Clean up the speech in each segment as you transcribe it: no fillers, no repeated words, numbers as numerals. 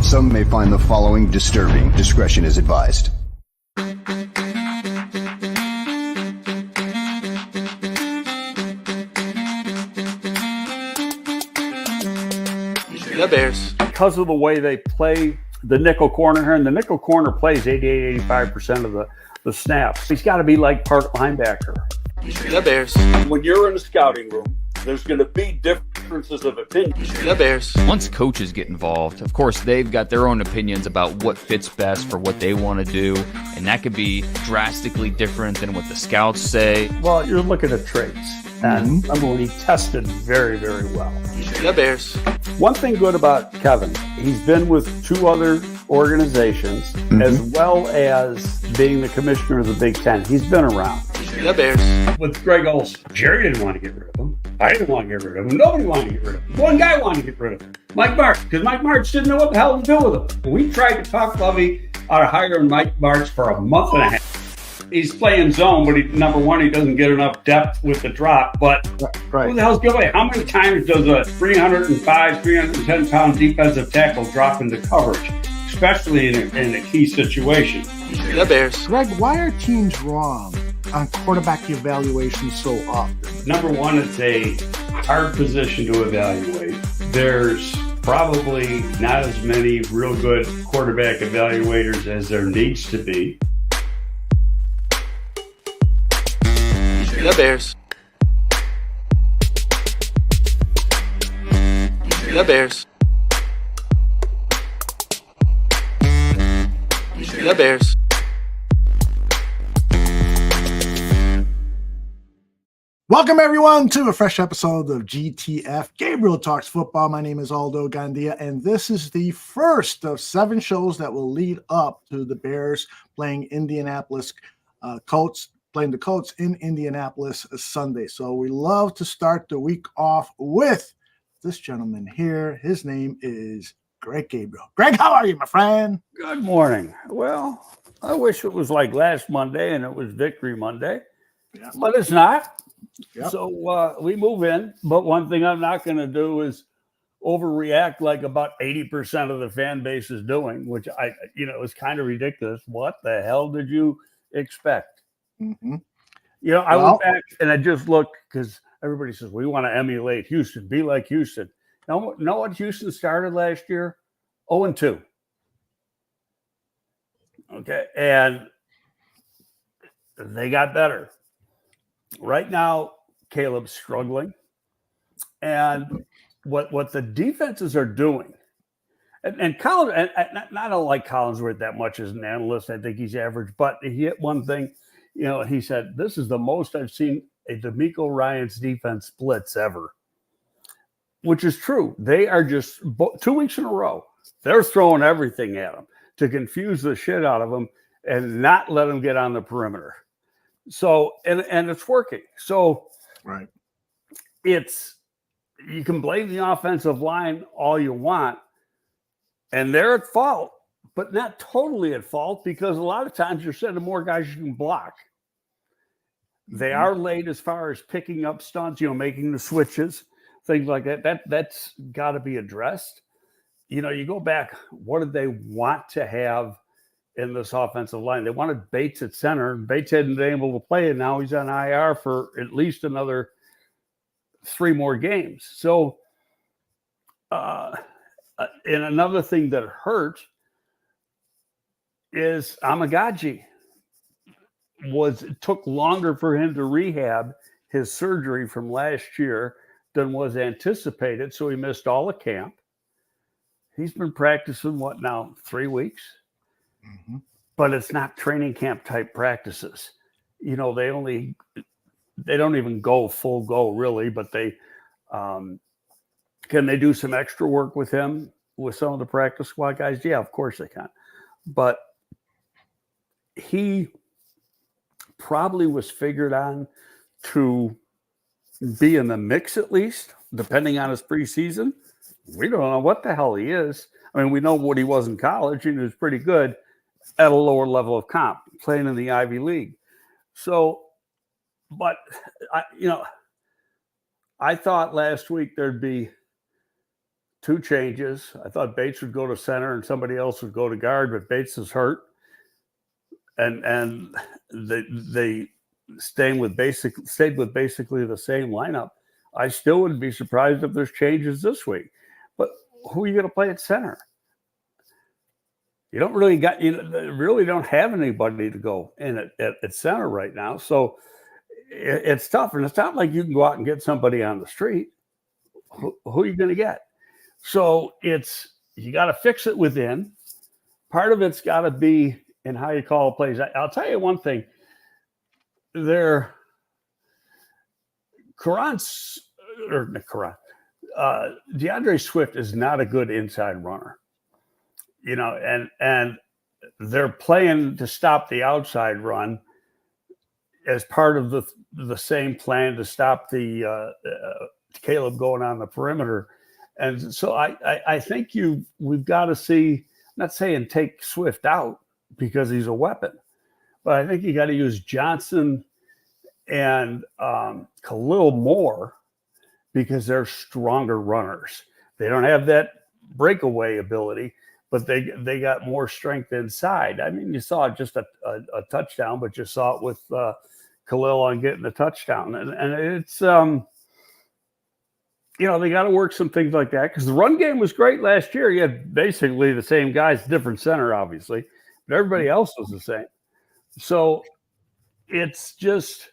Some may find the following disturbing. Discretion is advised. The Bears. Because of the way they play the nickel corner here, and the nickel corner plays 88-85% of the snaps. He's got to be like part linebacker. The Bears. When you're in a scouting room, there's going to be differences of opinion. The Bears. Once coaches get involved, of course, they've got their own opinions about what fits best for what they want to do, and that could be drastically different than what the scouts say. Well, you're looking at traits, and remember when he tested very, very well. The Bears. One thing good about Kevin, he's been with two other organizations, as well as being the commissioner of the Big Ten. He's been around. The Bears. With Greg Olson, Jerry didn't want to get rid of him. I didn't want to get rid of him. Nobody wanted to get rid of him. One guy wanted to get rid of him. Mike Martz, because Mike Martz didn't know what the hell to do with him. We tried to talk Lovey out of hiring Mike Martz for a month and a half. He's playing zone, but number one, he doesn't get enough depth with the drop. But who the hell's good? How many times does a 305, 310-pound defensive tackle drop into coverage, especially in a key situation? The Bears. Greg, why are teams wrong on quarterback evaluation so often? Number one, it's a hard position to evaluate. There's probably not as many real good quarterback evaluators as there needs to be. The Bears. The Bears. The Bears. Welcome, everyone, to a fresh episode of GTF. Gabriel Talks Football. My name is Aldo Gandia, and this is the first of 7 shows that will lead up to the Bears playing Indianapolis Colts. Playing the Colts in Indianapolis Sunday. So we love to start the week off with this gentleman here. His name is Greg Gabriel. Greg, how are you, my friend? Good morning. Well, I wish it was like last Monday and it was Victory Monday, but it's not. Yep. So we move in. But one thing I'm not going to do is overreact like about 80% of the fan base is doing, which is kind of ridiculous. What the hell did you expect? I went back and I just looked because everybody says we want to emulate Houston, be like Houston. Know what Houston started last year? 0-2. Okay, and they got better. Right now, Caleb's struggling, and what the defenses are doing, and Collins, and I don't like Collinsworth that much as an analyst. I think he's average, but he hit one thing. He said, this is the most I've seen a DeMeco Ryans defense blitz ever, which is true. They are just 2 weeks in a row. They're throwing everything at them to confuse the shit out of them and not let them get on the perimeter. So, and it's working. So, right. You can blame the offensive line all you want, and they're at fault, but not totally at fault because a lot of times you're sending more guys you can block. They are late as far as picking up stunts, making the switches, things like that. That's got to be addressed. You go back, what did they want to have in this offensive line? They wanted Bates at center, and Bates hadn't been able to play, and now he's on IR for at least another 3 more games. So, and another thing that hurt is Amagaji. It took longer for him to rehab his surgery from last year than was anticipated, so he missed all of camp. He's been practicing 3 weeks? But it's not training camp type practices. They don't even go full go really, but they can they do some extra work with him with some of the practice squad guys? Yeah, of course they can. But he probably was figured on to be in the mix at least, depending on his preseason. We don't know what the hell he is. I mean, we know what he was in college, and he was pretty good at a lower level of comp, playing in the Ivy League. So, but I thought last week there'd be 2 changes. I thought Bates would go to center and somebody else would go to guard, but Bates is hurt. And they stayed with basically the same lineup. I still wouldn't be surprised if there's changes this week. But who are you going to play at center? You really don't have anybody to go in at center right now. So it's tough. And it's not like you can go out and get somebody on the street. Who are you going to get? So you got to fix it within. Part of it's got to be in how you call plays. I'll tell you one thing. DeAndre Swift is not a good inside runner. And they're playing to stop the outside run as part of the same plan to stop the Caleb going on the perimeter. And so I think we've got to see, I'm not saying take Swift out because he's a weapon, but I think you got to use Johnson and Khalil more because they're stronger runners. They don't have that breakaway ability, but they got more strength inside. I mean, you saw just a touchdown, but you saw it with Khalil on getting the touchdown. And it's, they got to work some things like that because the run game was great last year. You had basically the same guys, different center, obviously, but everybody else was the same. So it's just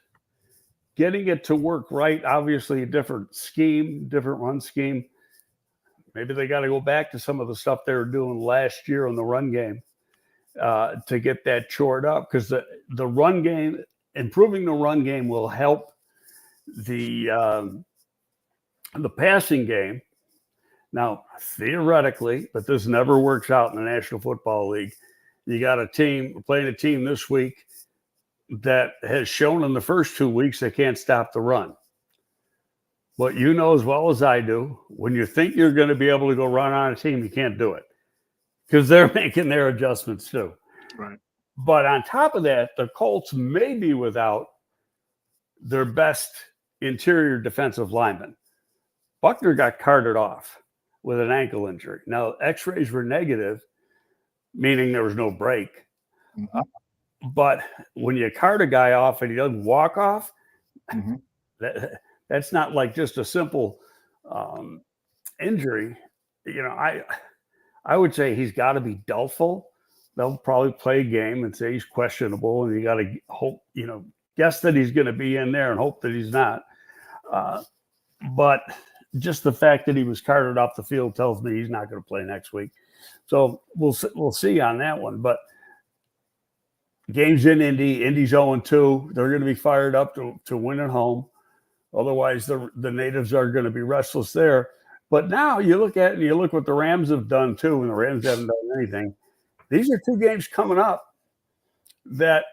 getting it to work right. Obviously, a different scheme, different run scheme. Maybe they got to go back to some of the stuff they were doing last year in the run game to get that shored up because the run game, improving the run game will help the passing game. Now, theoretically, but this never works out in the National Football League. You got playing a team this week that has shown in the first 2 weeks they can't stop the run. But you know as well as I do, when you think you're going to be able to go run on a team, you can't do it because they're making their adjustments too. Right. But on top of that, the Colts may be without their best interior defensive lineman. Buckner got carted off with an ankle injury. Now, x-rays were negative, meaning there was no break. Mm-hmm. But when you cart a guy off and he doesn't walk off, mm-hmm. That's not like just a simple injury. I would say he's got to be doubtful. They'll probably play a game and say he's questionable, and you got to hope, guess that he's going to be in there and hope that he's not. But just the fact that he was carted off the field tells me he's not going to play next week. So we'll see on that one. But games in Indy. Indy's 0-2. They're going to be fired up to win at home. Otherwise, the natives are going to be restless there. But now you look at it and you look what the Rams have done too, and the Rams haven't done anything. These are 2 games coming up that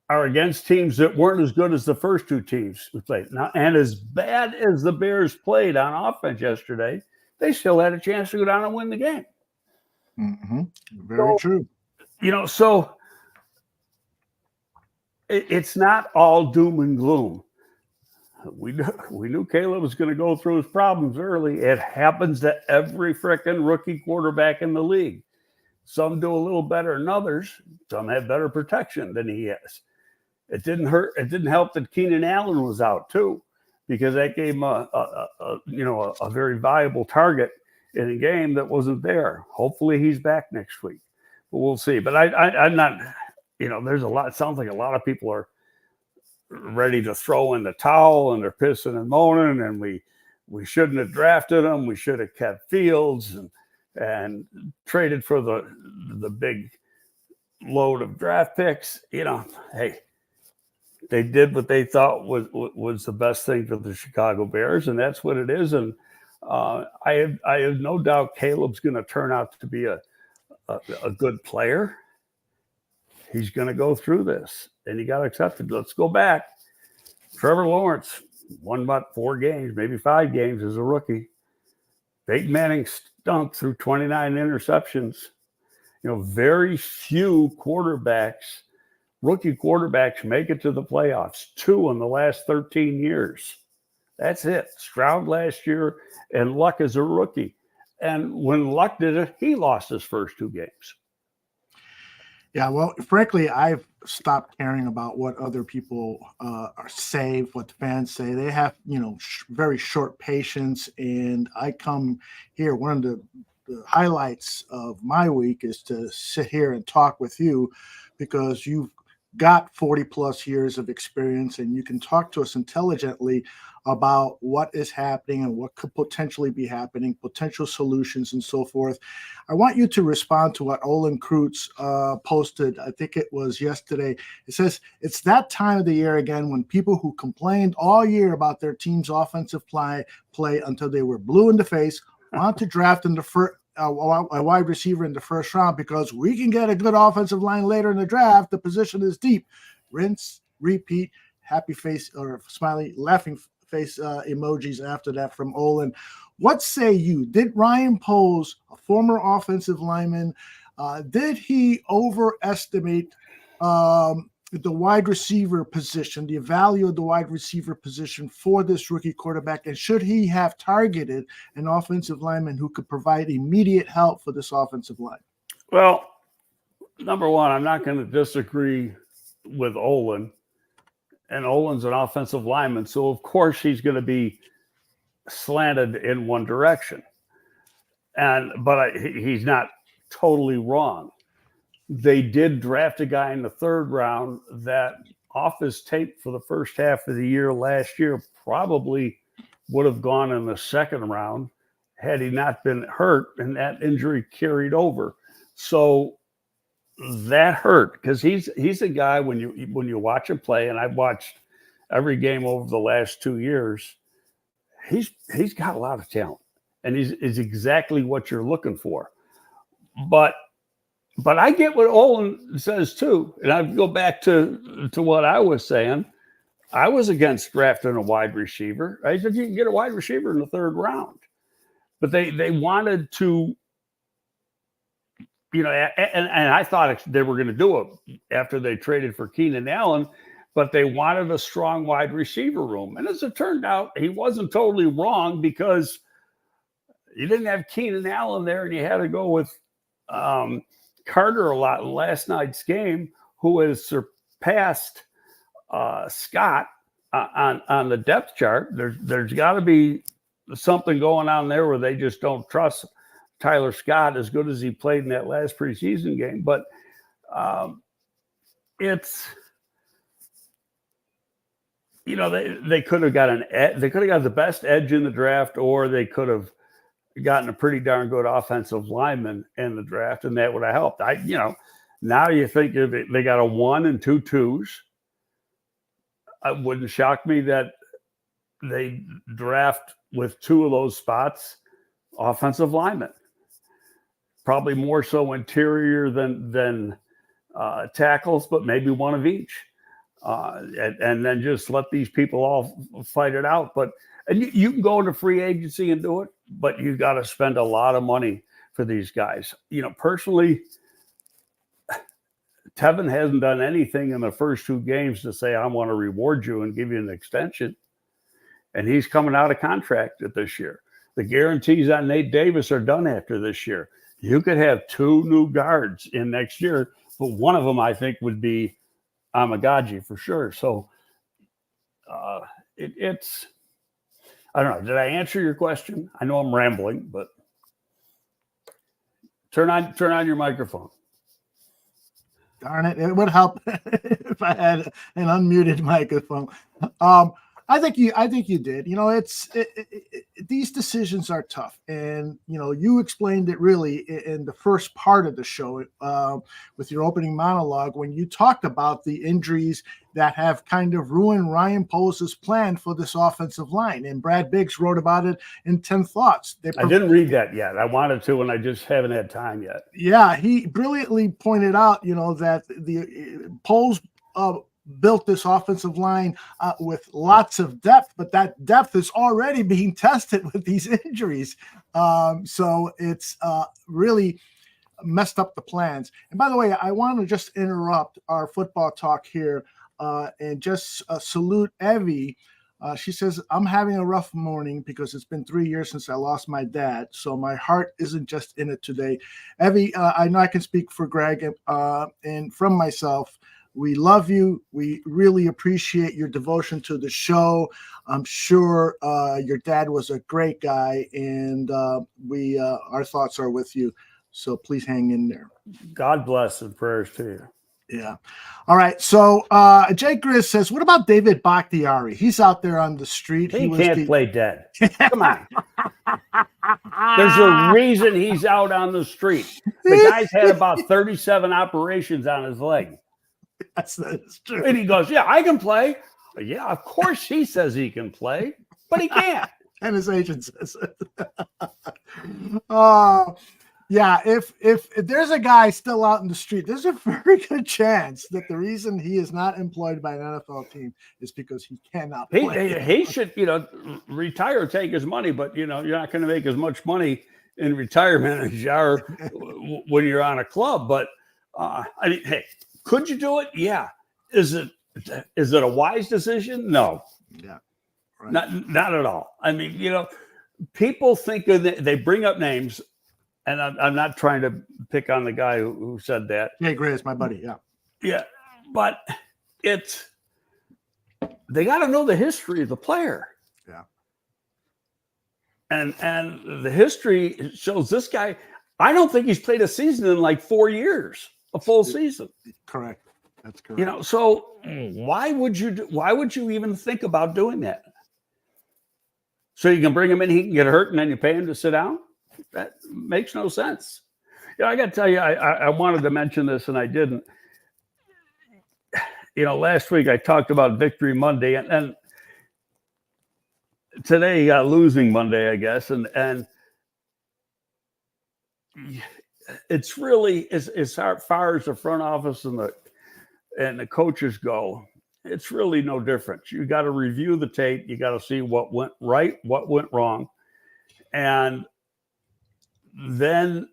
are against teams that weren't as good as the first 2 teams we played. Now, and as bad as the Bears played on offense yesterday, they still had a chance to go down and win the game. Mm-hmm. Very true. So it's not all doom and gloom. We knew Caleb was going to go through his problems early. It happens to every frickin' rookie quarterback in the league. Some do a little better than others. Some have better protection than he has. It didn't hurt. It didn't help that Keenan Allen was out too, because that gave him a very viable target in a game that wasn't there. Hopefully he's back next week, but we'll see. But I'm not. There's a lot. It sounds like a lot of people are ready to throw in the towel and they're pissing and moaning, and we shouldn't have drafted him. We should have kept Fields and traded for the big load of draft picks. Hey, they did what they thought was the best thing for the Chicago Bears, and that's what it is. And I have no doubt Caleb's going to turn out to be a good player. He's going to go through this, and you got to accept it. Let's go back. Trevor Lawrence won about 4 games, maybe 5 games as a rookie. Peyton Manning stunk through 29 interceptions. Very few rookie quarterbacks make it to the playoffs. 2 in the last 13 years. That's it. Stroud last year and Luck as a rookie. And when Luck did it, he lost his first 2 games. Yeah, well, frankly, I've stopped caring about what other people say, what the fans say. They have, very short patience. And I come here, one of the highlights of my week is to sit here and talk with you because you've got 40 plus years of experience and you can talk to us intelligently about what is happening and what could potentially be happening, potential solutions and so forth. I want you to respond to what Olin Kreutz posted. I think it was yesterday. It says, it's that time of the year again when people who complained all year about their team's offensive play until they were blue in the face want to draft in the first a wide receiver in the first round because we can get a good offensive line later in the draft. The position is deep. Rinse, repeat, happy face or smiley, laughing face emojis after that from Olin. What say you? Did Ryan Poles, a former offensive lineman, did he overestimate the wide receiver position, the value of the wide receiver position for this rookie quarterback? And should he have targeted an offensive lineman who could provide immediate help for this offensive line? Well, number one, I'm not going to disagree with Olin. And Olin's an offensive lineman, so of course he's going to be slanted in one direction. But he's not totally wrong. They did draft a guy in the 3rd round that off his tape for the first half of the year last year probably would have gone in the 2nd round had he not been hurt, and that injury carried over. So that hurt because he's a guy when you watch him play, and I've watched every game over the last 2 years, he's got a lot of talent, and he's exactly what you're looking for. But I get what Olin says too, and I go back to what I was saying. I was against drafting a wide receiver. I said you can get a wide receiver in the 3rd round, but they wanted to, and I thought they were going to do it after they traded for Keenan Allen, but they wanted a strong wide receiver room. And as it turned out, he wasn't totally wrong because you didn't have Keenan Allen there, and you had to go with Carter a lot in last night's game, who has surpassed Scott on the depth chart. There's got to be something going on there where they just don't trust Tyler Scott as good as he played in that last preseason game. But it's, they could have got they could have got the best edge in the draft, or they could have gotten a pretty darn good offensive lineman in the draft, and that would have helped. Now you think if they got a 1 and 2 2s, it wouldn't shock me that they draft with 2 of those spots offensive linemen. Probably more so interior than tackles, but maybe 1 of each. And then just let these people all fight it out. And you can go into free agency and do it, but you got to spend a lot of money for these guys. Personally, Tevin hasn't done anything in the first 2 games to say, I want to reward you and give you an extension. And he's coming out of contract this year. The guarantees on Nate Davis are done after this year. You could have 2 new guards in next year, but one of them I think would be Amagaji for sure. So it's, I don't know. Did I answer your question? I know I'm rambling, but turn on your microphone. Darn it. It would help if I had an unmuted microphone. I think you did. These decisions are tough, and you explained it really in the first part of the show with your opening monologue when you talked about the injuries that have kind of ruined Ryan Poles' plan for this offensive line. And Brad Biggs wrote about it in 10 Thoughts. I didn't read that yet. I wanted to, and I just haven't had time yet. Yeah, he brilliantly pointed out, that the Poles built this offensive line with lots of depth, but that depth is already being tested with these injuries. So it's really messed up the plans. And by the way, I want to just interrupt our football talk here and just salute Evie She says, I'm having a rough morning because it's been 3 years since I lost my dad. So my heart isn't just in it today. Evie, I know I can speak for Greg and from myself. We love you. We really appreciate your devotion to the show. I'm sure your dad was a great guy, and our thoughts are with you. So please hang in there. God bless and prayers to you. Yeah. All right. So Jay Grizz says, what about David Bakhtiari? He's out there on the street. He can't play dead. Come on. There's a reason he's out on the street. The guy's had about 37 operations on his leg. That's true. And he goes, yeah, I can play. Yeah, of course he says he can play, but he can't. And his agent says it. Yeah, if there's a guy still out in the street, there's a very good chance that the reason he is not employed by an NFL team is because he cannot play. He should, retire, take his money, but, you're not going to make as much money in retirement as you are when you're on a club. But, hey, could you do it? Yeah. Is it a wise decision? No. Yeah. Right. Not at all. I mean, people think they bring up names, and I'm not trying to pick on the guy who said that. Yeah, Gray is my buddy. Yeah. Yeah. But they got to know the history of the player. Yeah. And the history shows this guy, I don't think he's played a season in like 4 years. A full season. Correct. That's correct. So why would you even think about doing that? So you can bring him in, he can get hurt, and then you pay him to sit down? That makes no sense. I got to tell you, I wanted to mention this and I didn't. Last week I talked about Victory Monday, and today you got Losing Monday, I guess, and it's really as far as the front office and the coaches go, it's really no different. You got to review the tape. You got to see what went right, what went wrong. And then,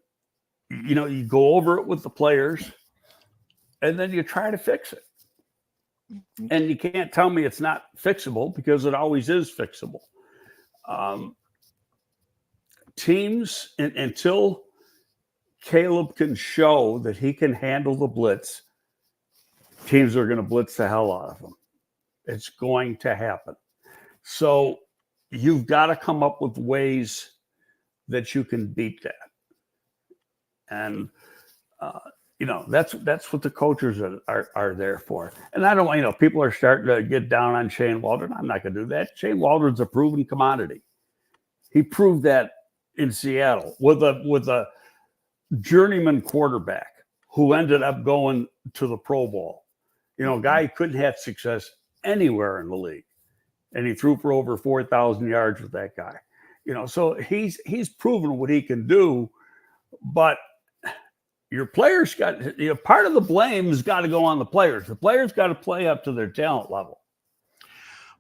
you go over it with the players and then you try to fix it. And you can't tell me it's not fixable because it always is fixable. Teams, until Caleb can show that he can handle the blitz, teams are going to blitz the hell out of him. It's going to happen. So you've got to come up with ways that you can beat that. And, that's what the coaches are there for. And I don't, people are starting to get down on Shane Waldron. I'm not going to do that. Shane Waldron's a proven commodity. He proved that in Seattle with a journeyman quarterback who ended up going to the Pro Bowl. A guy couldn't have success anywhere in the league. And he threw for over 4,000 yards with that guy. So he's proven what he can do, but your players got, part of the blame has got to go on the players. The players got to play up to their talent level.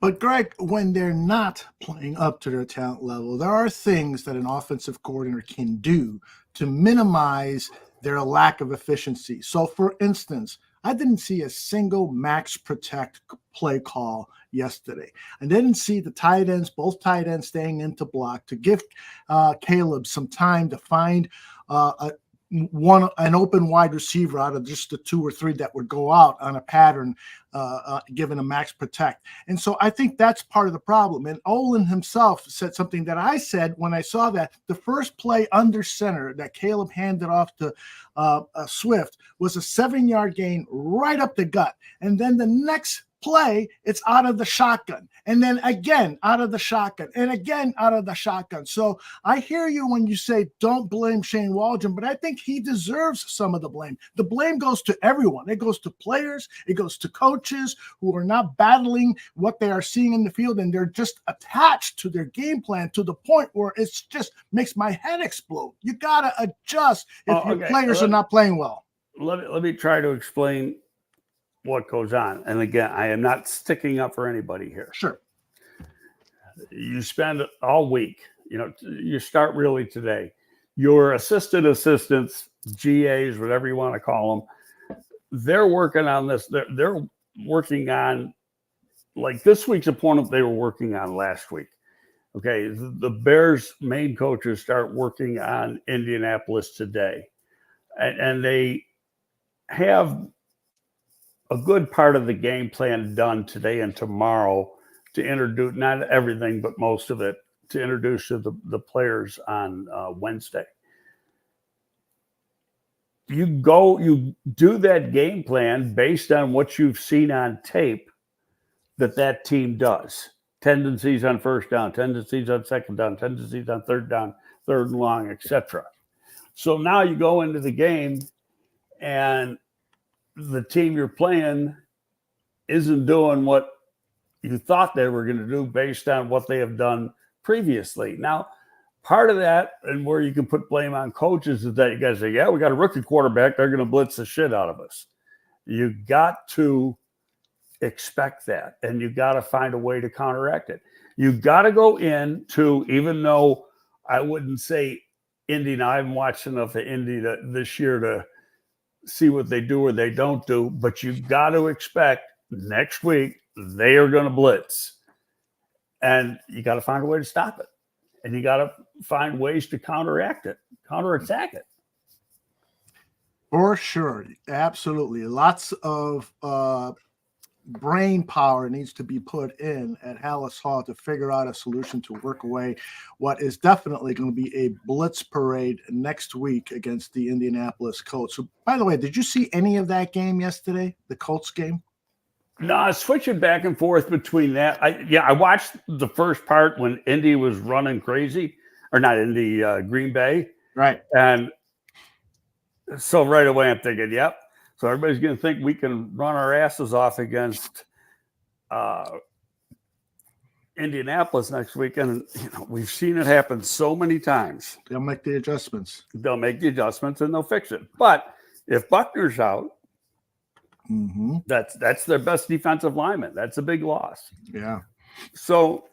But Greg, when they're not playing up to their talent level, there are things that an offensive coordinator can do to minimize their lack of efficiency. So for instance, I didn't see a single max protect play call yesterday. I didn't see the tight ends, both tight ends staying into block to give Caleb some time to find an open wide receiver out of just the 2 or 3 that would go out on a pattern, given a max protect. And so I think that's part of the problem. And Olin himself said something that I said when I saw that the first play under center that Caleb handed off to Swift was a 7-yard gain right up the gut. And then the next play, it's out of the shotgun, and then again out of the shotgun, and again out of the shotgun. So I hear you when you say don't blame Shane Waldron, but I think he deserves some of the blame. The blame goes to everyone. It goes to players. It goes to coaches who are not battling what they are seeing in the field, and they're just attached to their game plan to the point where it's just makes my head explode. You got to adjust if your players are not playing well. Let me try to explain what goes on. And again, I am not sticking up for anybody here. Sure. You spend all week, you start really today. Your assistants, GAs, whatever you want to call them, they're working on this. They're working on like this week's opponent they were working on last week. Okay, the Bears' main coaches start working on Indianapolis today, and they have a good part of the game plan done today and tomorrow to introduce, not everything, but most of it, to introduce to the players on Wednesday. You do that game plan based on what you've seen on tape that team does. Tendencies on first down, tendencies on second down, tendencies on third down, third and long, etc. So now you go into the game and the team you're playing isn't doing what you thought they were going to do based on what they have done previously. Now, part of that, and where you can put blame on coaches, is that you guys say, yeah, we got a rookie quarterback. They're going to blitz the shit out of us. You got to expect that, and you got to find a way to counteract it. You got to go into, even though I wouldn't say Indy, now I haven't watched enough of Indy this year to see what they do or they don't do, but you got to expect next week they are going to blitz, and you got to find a way to stop it, and you got to find ways to counteract it, counterattack it. For sure. Absolutely. Lots of brain power needs to be put in at Hallis Hall to figure out a solution to work away what is definitely going to be a blitz parade next week against the Indianapolis Colts. So, by the way, did you see any of that game yesterday, the Colts game? No, I was switching back and forth between that. I watched the first part when Indy was running crazy, or not Indy, Green Bay. Right. And so right away I'm thinking, yep. So everybody's going to think we can run our asses off against Indianapolis next week. And we've seen it happen so many times. They'll make the adjustments. They'll make the adjustments and they'll fix it. But if Buckner's out, that's their best defensive lineman. That's a big loss. Yeah. So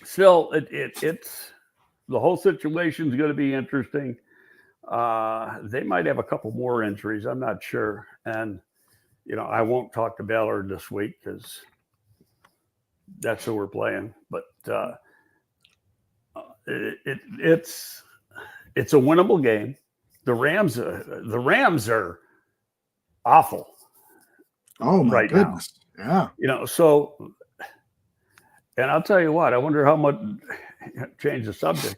still, it's the whole situation is going to be interesting. They might have a couple more injuries. I'm not sure. And, I won't talk to Ballard this week because that's who we're playing. But it's a winnable game. The Rams are awful. Oh, my right goodness. Now. Yeah. So, and I'll tell you what, I wonder how much, change the subject.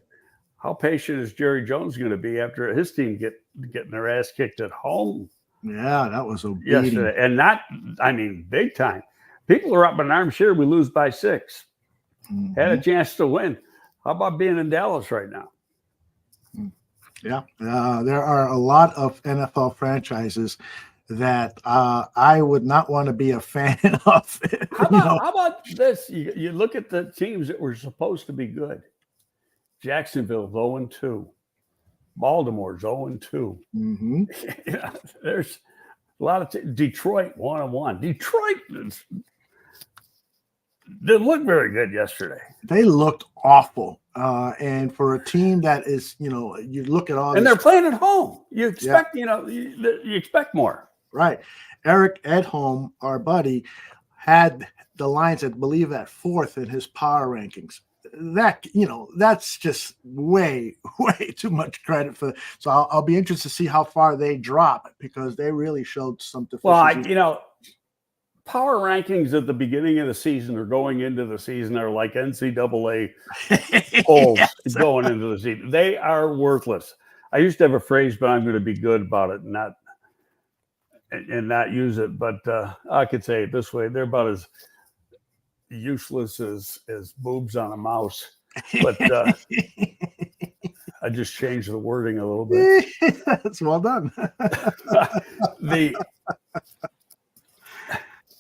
How patient is Jerry Jones going to be after his team getting their ass kicked at home? Yeah, that was a beating. Yesterday. And big time. People are up in arms here. We lose by 6. Had a chance to win. How about being in Dallas right now? Yeah, there are a lot of NFL franchises that I would not want to be a fan of. How about this? You look at the teams that were supposed to be good. Jacksonville's 0-2. Baltimore's 0-2. There's a lot of Detroit 1-1. Detroit didn't look very good yesterday. They looked awful. And for a team that is, you look at all, and they're playing at home. You expect, you expect more. Right. Eric Edholm, our buddy, had the Lions, I believe, at 4th in his power rankings. That, that's just way too much credit for. So I'll be interested to see how far they drop, because they really showed some deficiencies. Well, power rankings at the beginning of the season or going into the season are like NCAA polls going into the season. They are worthless. I used to have a phrase, but I'm going to be good about it and not use it. But I could say it this way: they're about as useless as boobs on a mouse. But I just changed the wording a little bit. That's well done. The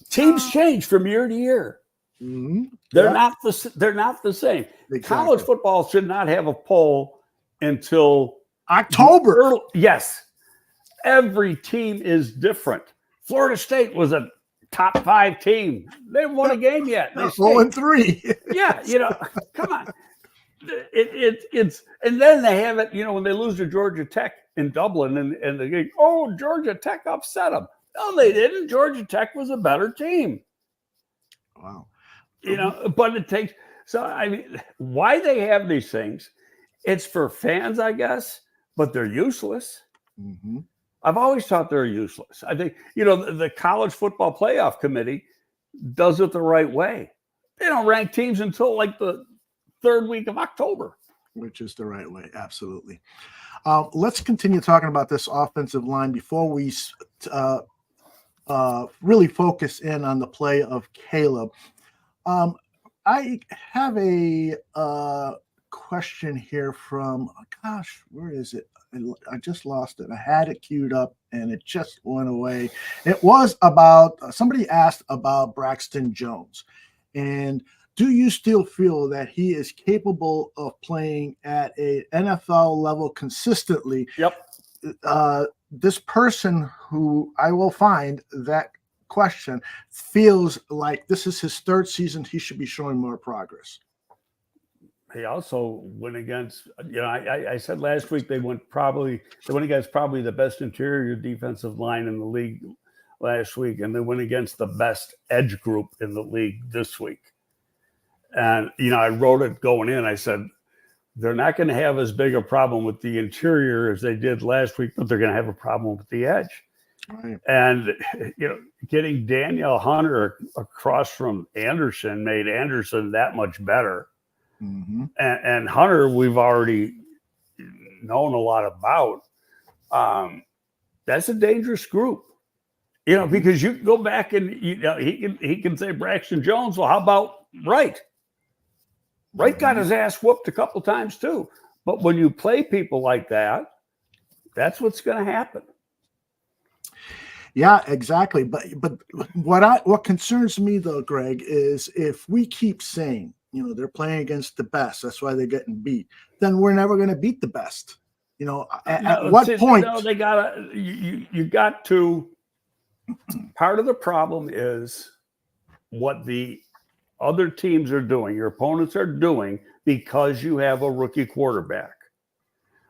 teams change from year to year. They're not the same. Exactly. College football should not have a poll until October. Yes. Every team is different. Florida State was a top 5 team. They haven't won a game yet. They're 0-3. Yeah, come on. It's and then they have it, when they lose to Georgia Tech in Dublin and they go, Georgia Tech upset them. No, they didn't. Georgia Tech was a better team. Wow. But it takes, so I mean, why they have these things, it's for fans, I guess, but they're useless. Mm-hmm. I've always thought they're useless. I think, the college football playoff committee does it the right way. They don't rank teams until like the third week of October. Which is the right way. Absolutely. Let's continue talking about this offensive line before we really focus in on the play of Caleb. I have a question here from, where is it? I just lost it. I had it queued up and it just went away. It was about, somebody asked about Braxton Jones. And do you still feel that he is capable of playing at a NFL level consistently? Yep. This person who I will find that question feels like this is his third season. He should be showing more progress. He also went against, I said last week they went against probably the best interior defensive line in the league last week, and they went against the best edge group in the league this week. And, I wrote it going in. I said, they're not going to have as big a problem with the interior as they did last week, but they're going to have a problem with the edge. Right. And, getting Danielle Hunter across from Anderson made Anderson that much better. Mm-hmm. And Hunter, we've already known a lot about. That's a dangerous group, because you can go back and he can say Braxton Jones. Well, how about Wright? Wright got his ass whooped a couple times too. But when you play people like that, that's what's going to happen. Yeah, exactly. But what concerns me though, Greg, is if we keep saying, they're playing against the best, that's why they're getting beat, then we're never going to beat the best. At what point? They gotta. You got to. Part of the problem is what the other teams are doing, your opponents are doing, because you have a rookie quarterback.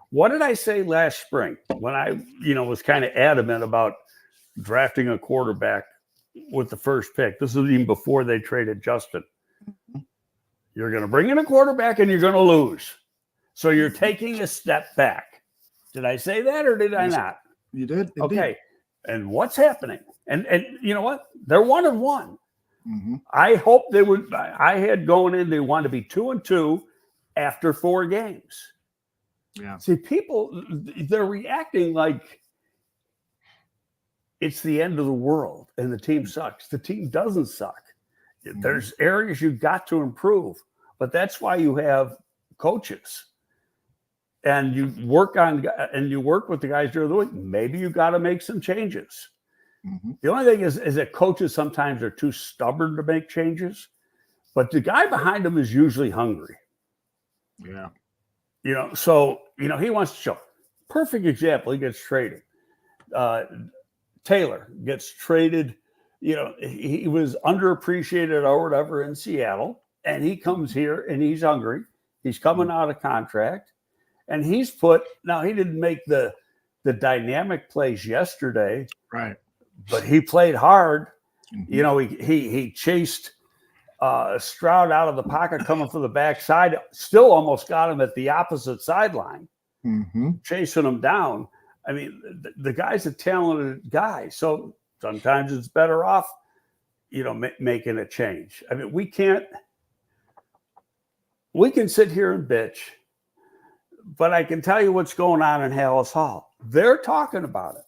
What did I say last spring when I, was kind of adamant about drafting a quarterback with the first pick? This was even before they traded Justin. You're going to bring in a quarterback and you're going to lose. So you're taking a step back. Did I say that or did I not? You did. Indeed. Okay. And what's happening? And you know what? They're 1-1. Mm-hmm. I hope they would. I had going in, they want to be 2-2 after 4 games. Yeah. See, people, they're reacting like it's the end of the world and the team sucks. The team doesn't suck. Mm-hmm. There's areas you've got to improve, but that's why you have coaches and you work with the guys during the week. Maybe you got to make some changes. Mm-hmm. The only thing is that coaches sometimes are too stubborn to make changes, but the guy behind them is usually hungry. Yeah. So, he wants to show. Perfect example, he gets traded. Taylor gets traded. He was underappreciated or whatever in Seattle, and he comes here and he's hungry. He's coming out of contract, and he's now he didn't make the dynamic plays yesterday. Right. But he played hard. Mm-hmm. He chased Stroud out of the pocket coming from the backside. Still almost got him at the opposite sideline, mm-hmm. chasing him down. I mean, the guy's a talented guy. So sometimes it's better off, making a change. I mean, we can sit here and bitch, but I can tell you what's going on in Hallis Hall. They're talking about it.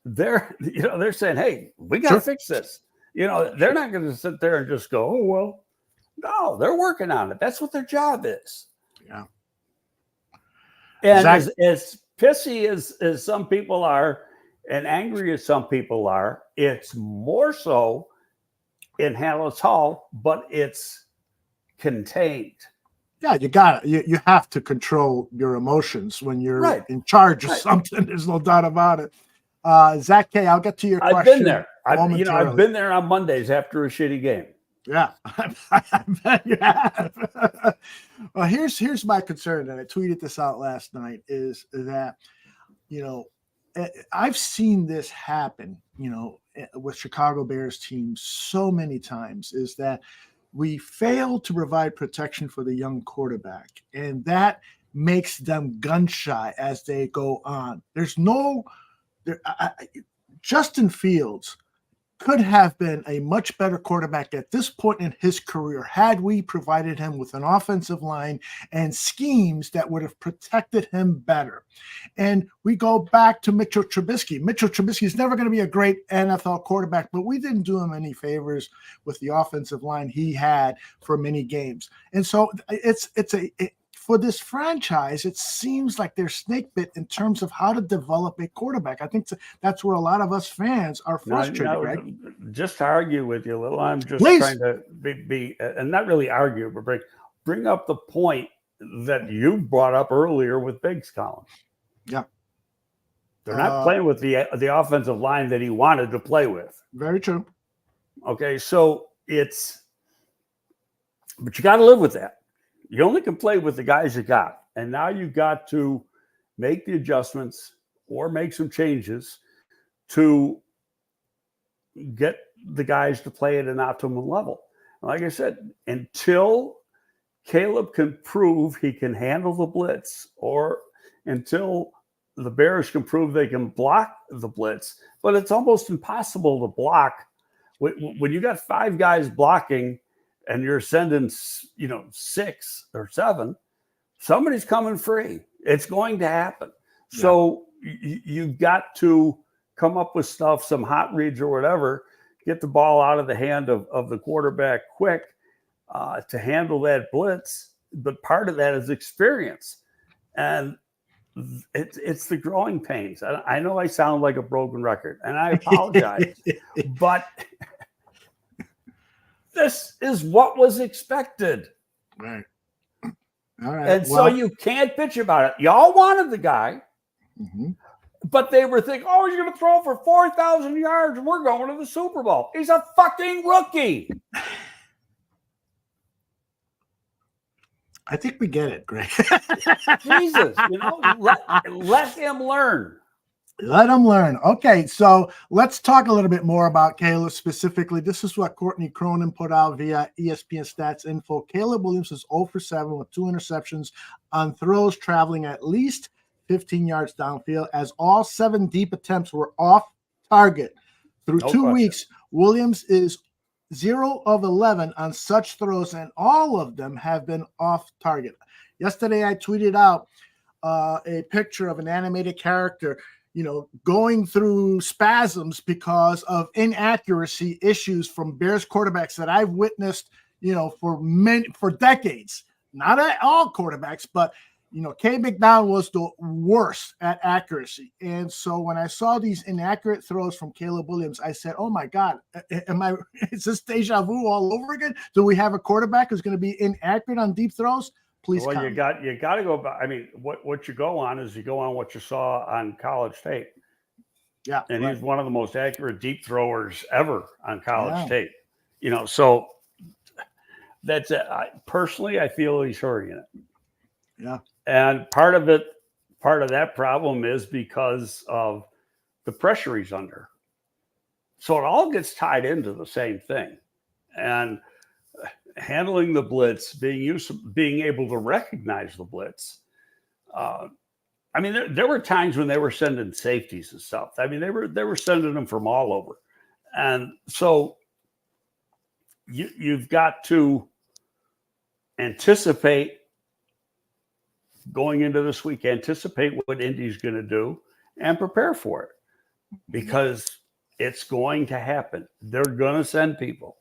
They're saying, hey, we got to fix this. They're not going to sit there and just go, oh, well, no, they're working on it. That's what their job is. Yeah. And exactly. as pissy as some people are and angry as some people are, it's more so in Hallis Hall, but it's contained. Yeah, you have to control your emotions when you're in charge of something. There's no doubt about it. Zach K, I'll get to your question. I've been there. I've been there on Mondays after a shitty game. Yeah, I bet you have. Well, here's my concern, and I tweeted this out last night, is that, I've seen this happen, with Chicago Bears teams so many times, is that we fail to provide protection for the young quarterback, and that makes them gun shy as they go on. Justin Fields could have been a much better quarterback at this point in his career had we provided him with an offensive line and schemes that would have protected him better. And we go back to Mitchell Trubisky. Mitchell Trubisky is never going to be a great NFL quarterback, but we didn't do him any favors with the offensive line he had for many games. And so for this franchise, it seems like they're snake bit in terms of how to develop a quarterback. I think that's where a lot of us fans are frustrated, Greg. Just to argue with you a little, I'm just Please. trying to be and not really argue, but bring up the point that you brought up earlier with Biggs Collins. Yeah. They're not playing with the offensive line that he wanted to play with. Very true. Okay, so but you got to live with that. You only can play with the guys you got. And now you've got to make the adjustments or make some changes to get the guys to play at an optimum level. Like I said, until Caleb can prove he can handle the blitz, or until the Bears can prove they can block the blitz, but it's almost impossible to block. When you got 5 guys blocking and you're sending, 6 or 7, somebody's coming free. It's going to happen. Yeah. So you've got to come up with stuff, some hot reads or whatever, get the ball out of the hand of the quarterback quick to handle that blitz. But part of that is experience. And it's the growing pains. I know I sound like a broken record, and I apologize, but this is what was expected. Right. All right. And so you can't bitch about it. Y'all wanted the guy, but they were thinking, oh, he's going to throw for 4,000 yards and we're going to the Super Bowl. He's a fucking rookie. I think we get it, Greg. Jesus, let him learn. Let him learn. Okay, so let's talk a little bit more about Caleb specifically. This is what Courtney Cronin put out via ESPN Stats Info. Caleb Williams is 0 for 7 with 2 interceptions on throws traveling at least 15 yards downfield, as all 7 deep attempts were off target. Through 2 weeks, Williams is 0 of 11 on such throws, and all of them have been off target. Yesterday, I tweeted out a picture of an animated character going through spasms because of inaccuracy issues from Bears quarterbacks that I've witnessed, for decades. Not at all quarterbacks, but, K. McDowell was the worst at accuracy. And so when I saw these inaccurate throws from Caleb Williams, I said, oh my God, is this deja vu all over again? Do we have a quarterback who's going to be inaccurate on deep throws? Please. Well, you got to go back. I mean, what you go on is you go on what you saw on college tape. Yeah. And he's one of the most accurate deep throwers ever on college tape. So that's it. Personally, I feel he's hurrying it. Yeah. And part of that problem is because of the pressure he's under. So it all gets tied into the same thing. And handling the blitz, being able to recognize the blitz. There were times when they were sending safeties and stuff. I mean, they were sending them from all over. And so you've got to anticipate going into this week, anticipate what Indy's going to do and prepare for it, because it's going to happen. They're going to send people.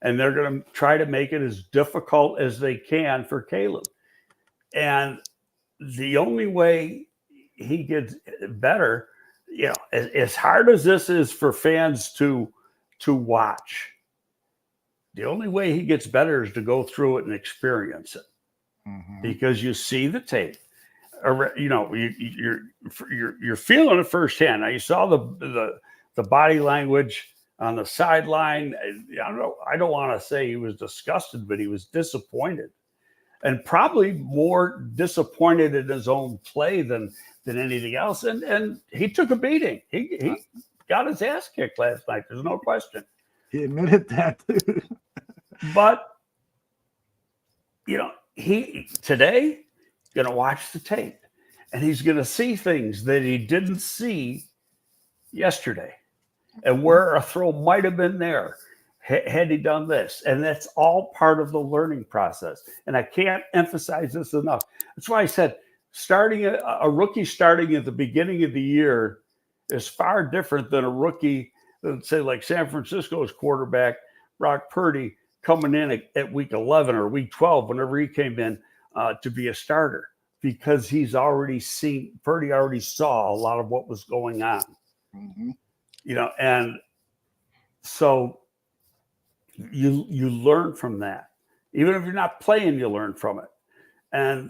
And they're going to try to make it as difficult as they can for Caleb. And the only way he gets better, as hard as this is for fans to watch, the only way he gets better is to go through it and experience it. Because you see the tape, you're feeling it firsthand. Now you saw the body language on the sideline. I don't want to say he was disgusted, but he was disappointed. and probably more disappointed in his own play than anything else. And he took a beating. He got his ass kicked last night. There's no question. He admitted that. But, he today going to watch the tape, and he's going to see things that he didn't see yesterday, and where a throw might have been there had he done this. And that's all part of the learning process. And I can't emphasize this enough. That's why I said starting a rookie starting at the beginning of the year is far different than a rookie, let's say like San Francisco's quarterback, Brock Purdy, coming in at week 11 or week 12, whenever he came in to be a starter, because Purdy already saw a lot of what was going on. Mm-hmm. And so you learn from that. Even if you're not playing, you learn from it. And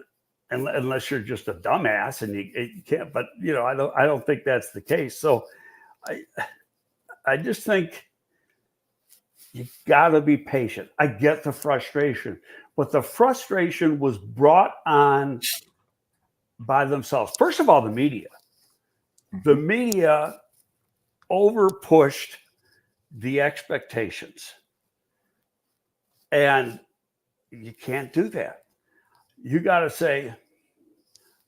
unless you're just a dumbass and you can't, but I don't think that's the case. So I just think you got to be patient. I get the frustration, but the frustration was brought on by themselves. First of all, the media. The media over pushed the expectations. And you can't do that. You got to say,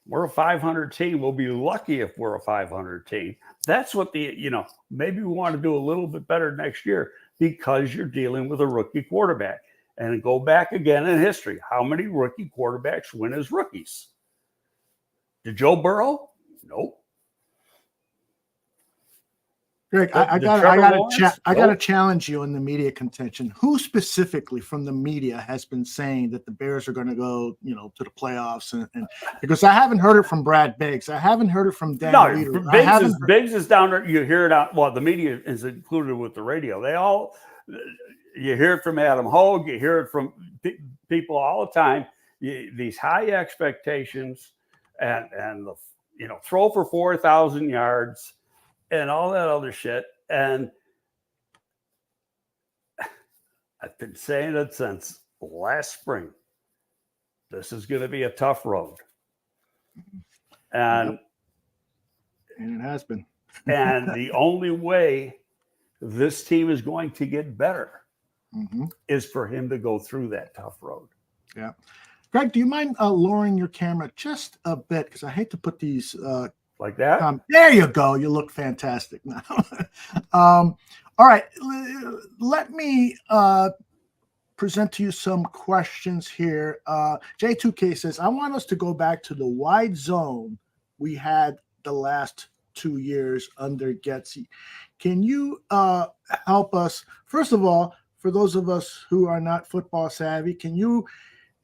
we're a 500 team. We'll be lucky if we're a 500 team. That's what maybe we want to do a little bit better next year because you're dealing with a rookie quarterback. And go back again in history. How many rookie quarterbacks win as rookies? Did Joe Burrow? Nope. Greg, I got to challenge you in the media contention. Who specifically from the media has been saying that the Bears are going to go, to the playoffs? And because I haven't heard it from Brad Biggs, I haven't heard it from Dan Leader. Biggs is down there. You hear it out. Well, the media is included with the radio. You hear it from Adam Hogue. You hear it from people all the time. These high expectations and throw for 4,000 yards. And all that other shit. And I've been saying it since last spring. This is going to be a tough road. And it has been. And the only way this team is going to get better is for him to go through that tough road. Yeah. Greg, do you mind lowering your camera just a bit? Because I hate to put these like that. There you go. You look fantastic now. All right. Let me present to you some questions here. J2K says, I want us to go back to the wide zone we had the last 2 years under Getsy. Can you help us? First of all, for those of us who are not football savvy, can you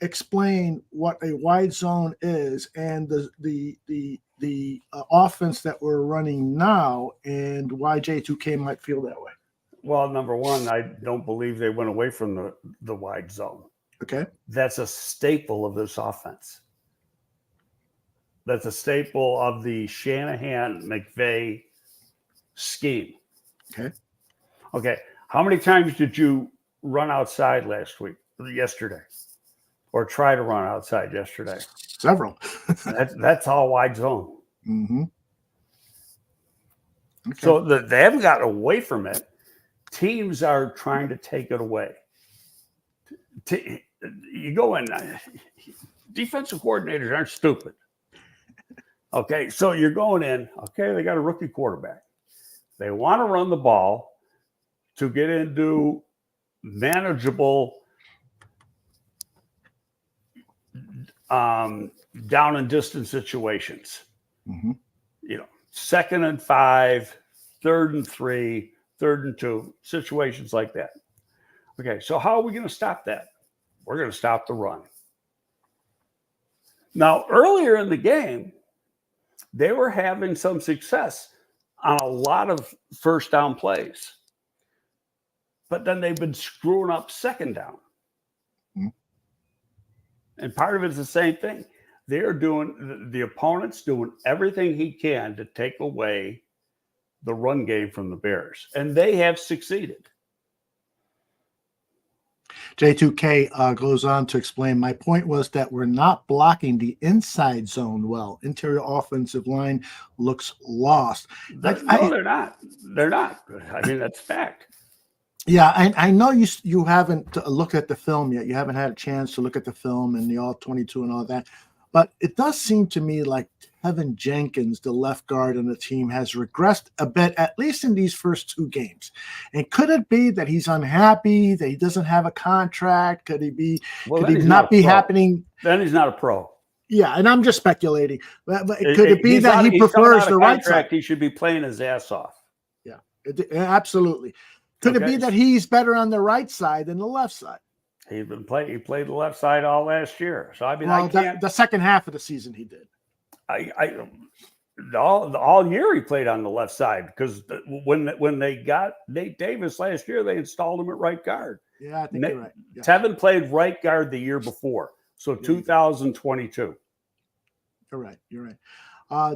explain what a wide zone is and the offense that we're running now and why J2K might feel that way? Well, number one, I don't believe they went away from the wide zone. Okay. That's a staple of this offense. That's a staple of the Shanahan-McVay scheme. Okay. How many times did you run outside yesterday? Or try to run outside yesterday? Several. That's all wide zone. Mm-hmm. Okay. So they haven't gotten away from it. Teams are trying to take it away. You go in. Defensive coordinators aren't stupid. Okay, so you're going in. Okay, they got a rookie quarterback. They want to run the ball to get into manageable down and distance situations. 2nd and 5, 3rd and 3, 3rd and 2, situations like that. Okay, so how are we going to stop that? We're going to stop the run. Now, earlier in the game, they were having some success on a lot of first down plays. But then they've been screwing up second down. And part of it is the same thing. They're doing, the opponent's doing everything he can to take away the run game from the Bears. And they have succeeded. J2K goes on to explain, my point was that we're not blocking the inside zone well. Interior offensive line looks lost. They're not. They're not. I mean, that's fact. Yeah, I know you haven't looked at the film yet. You haven't had a chance to look at the film and the all-22 and all that. But it does seem to me like Tevin Jenkins, the left guard on the team, has regressed a bit, at least in these first 2 games. And could it be that he's unhappy, that he doesn't have a contract? Could he be? Well, could he not be happening? Then he's not a pro. Yeah, and I'm just speculating. But could it be that he prefers the right side? He should be playing his ass off. Yeah, absolutely. Could it be that he's better on the right side than the left side? He played the left side all last year. So I mean, the second half of the season he did. All year he played on the left side because when they got Nate Davis last year, they installed him at right guard. Yeah, I think you're right. Yeah. Tevin played right guard the year before, so 2022. You're right.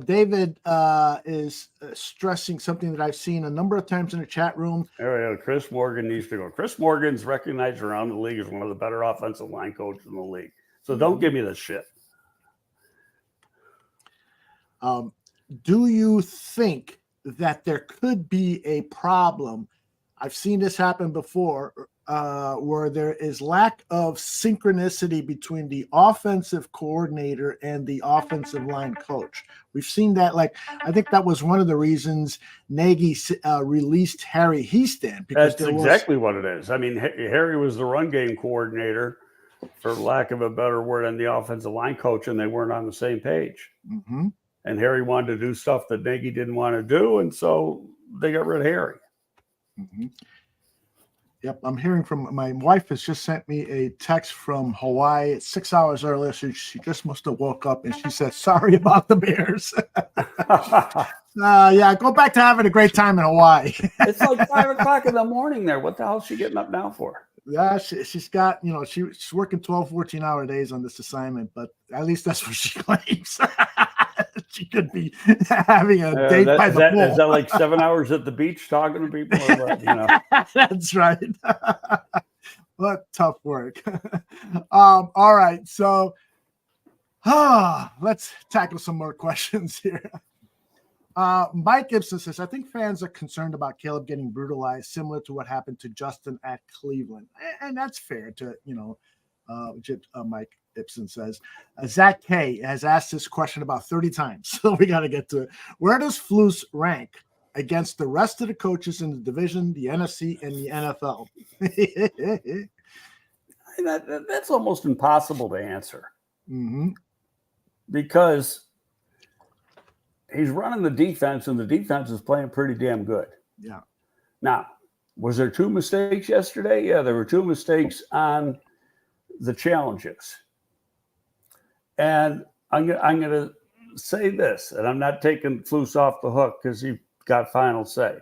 David is stressing something that I've seen a number of times in the chat room. Chris Morgan needs to go. Chris Morgan's recognized around the league as one of the better offensive line coaches in the league. So don't give me this shit. Do you think that there could be a problem? I've seen this happen before, where there is lack of synchronicity between the offensive coordinator and the offensive line coach. We've seen that. I think that was one of the reasons Nagy released Harry Heaston. Because that's exactly what it is. I mean, Harry was the run game coordinator, for lack of a better word, and the offensive line coach, and they weren't on the same page. Mm-hmm. And Harry wanted to do stuff that Nagy didn't want to do, and so they got rid of Harry. Mm-hmm. Yep, I'm hearing from my wife has just sent me a text from Hawaii. It's 6 hours earlier, so she just must have woke up and she said, "Sorry about the Bears." Yeah, go back to having a great time in Hawaii. It's like 5 o'clock in the morning there. What the hell is she getting up now for? Yeah, she's got, she's working 12, 14-hour days on this assignment, but at least that's what she claims. She could be having a date by the pool. Is that like 7 hours at the beach talking to people? Or what, That's right. What tough work. All right. So let's tackle some more questions here. Mike Gibson says, I think fans are concerned about Caleb getting brutalized, similar to what happened to Justin at Cleveland. And that's fair to, Mike Gibson says. Zach K has asked this question about 30 times, so we got to get to it. Where does Flus rank against the rest of the coaches in the division, the NFC, and the NFL? That's almost impossible to answer. Mm-hmm. Because he's running the defense, and the defense is playing pretty damn good. Yeah. Now, was there 2 mistakes yesterday? Yeah, there were 2 mistakes on the challenges. And I'm going to say this, and I'm not taking Flus off the hook because he got final say.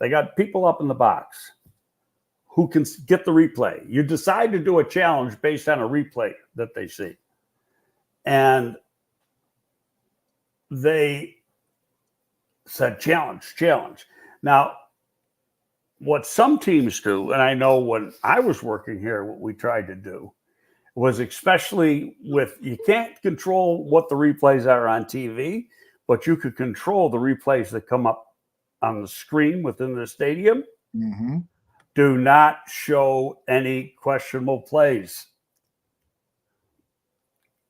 They got people up in the box who can get the replay. You decide to do a challenge based on a replay that they see. And they said, challenge. Now, what some teams do, and I know when I was working here, what we tried to do was, especially with, you can't control what the replays are on TV, but you could control the replays that come up on the screen within the stadium. Mm-hmm. Do not show any questionable plays.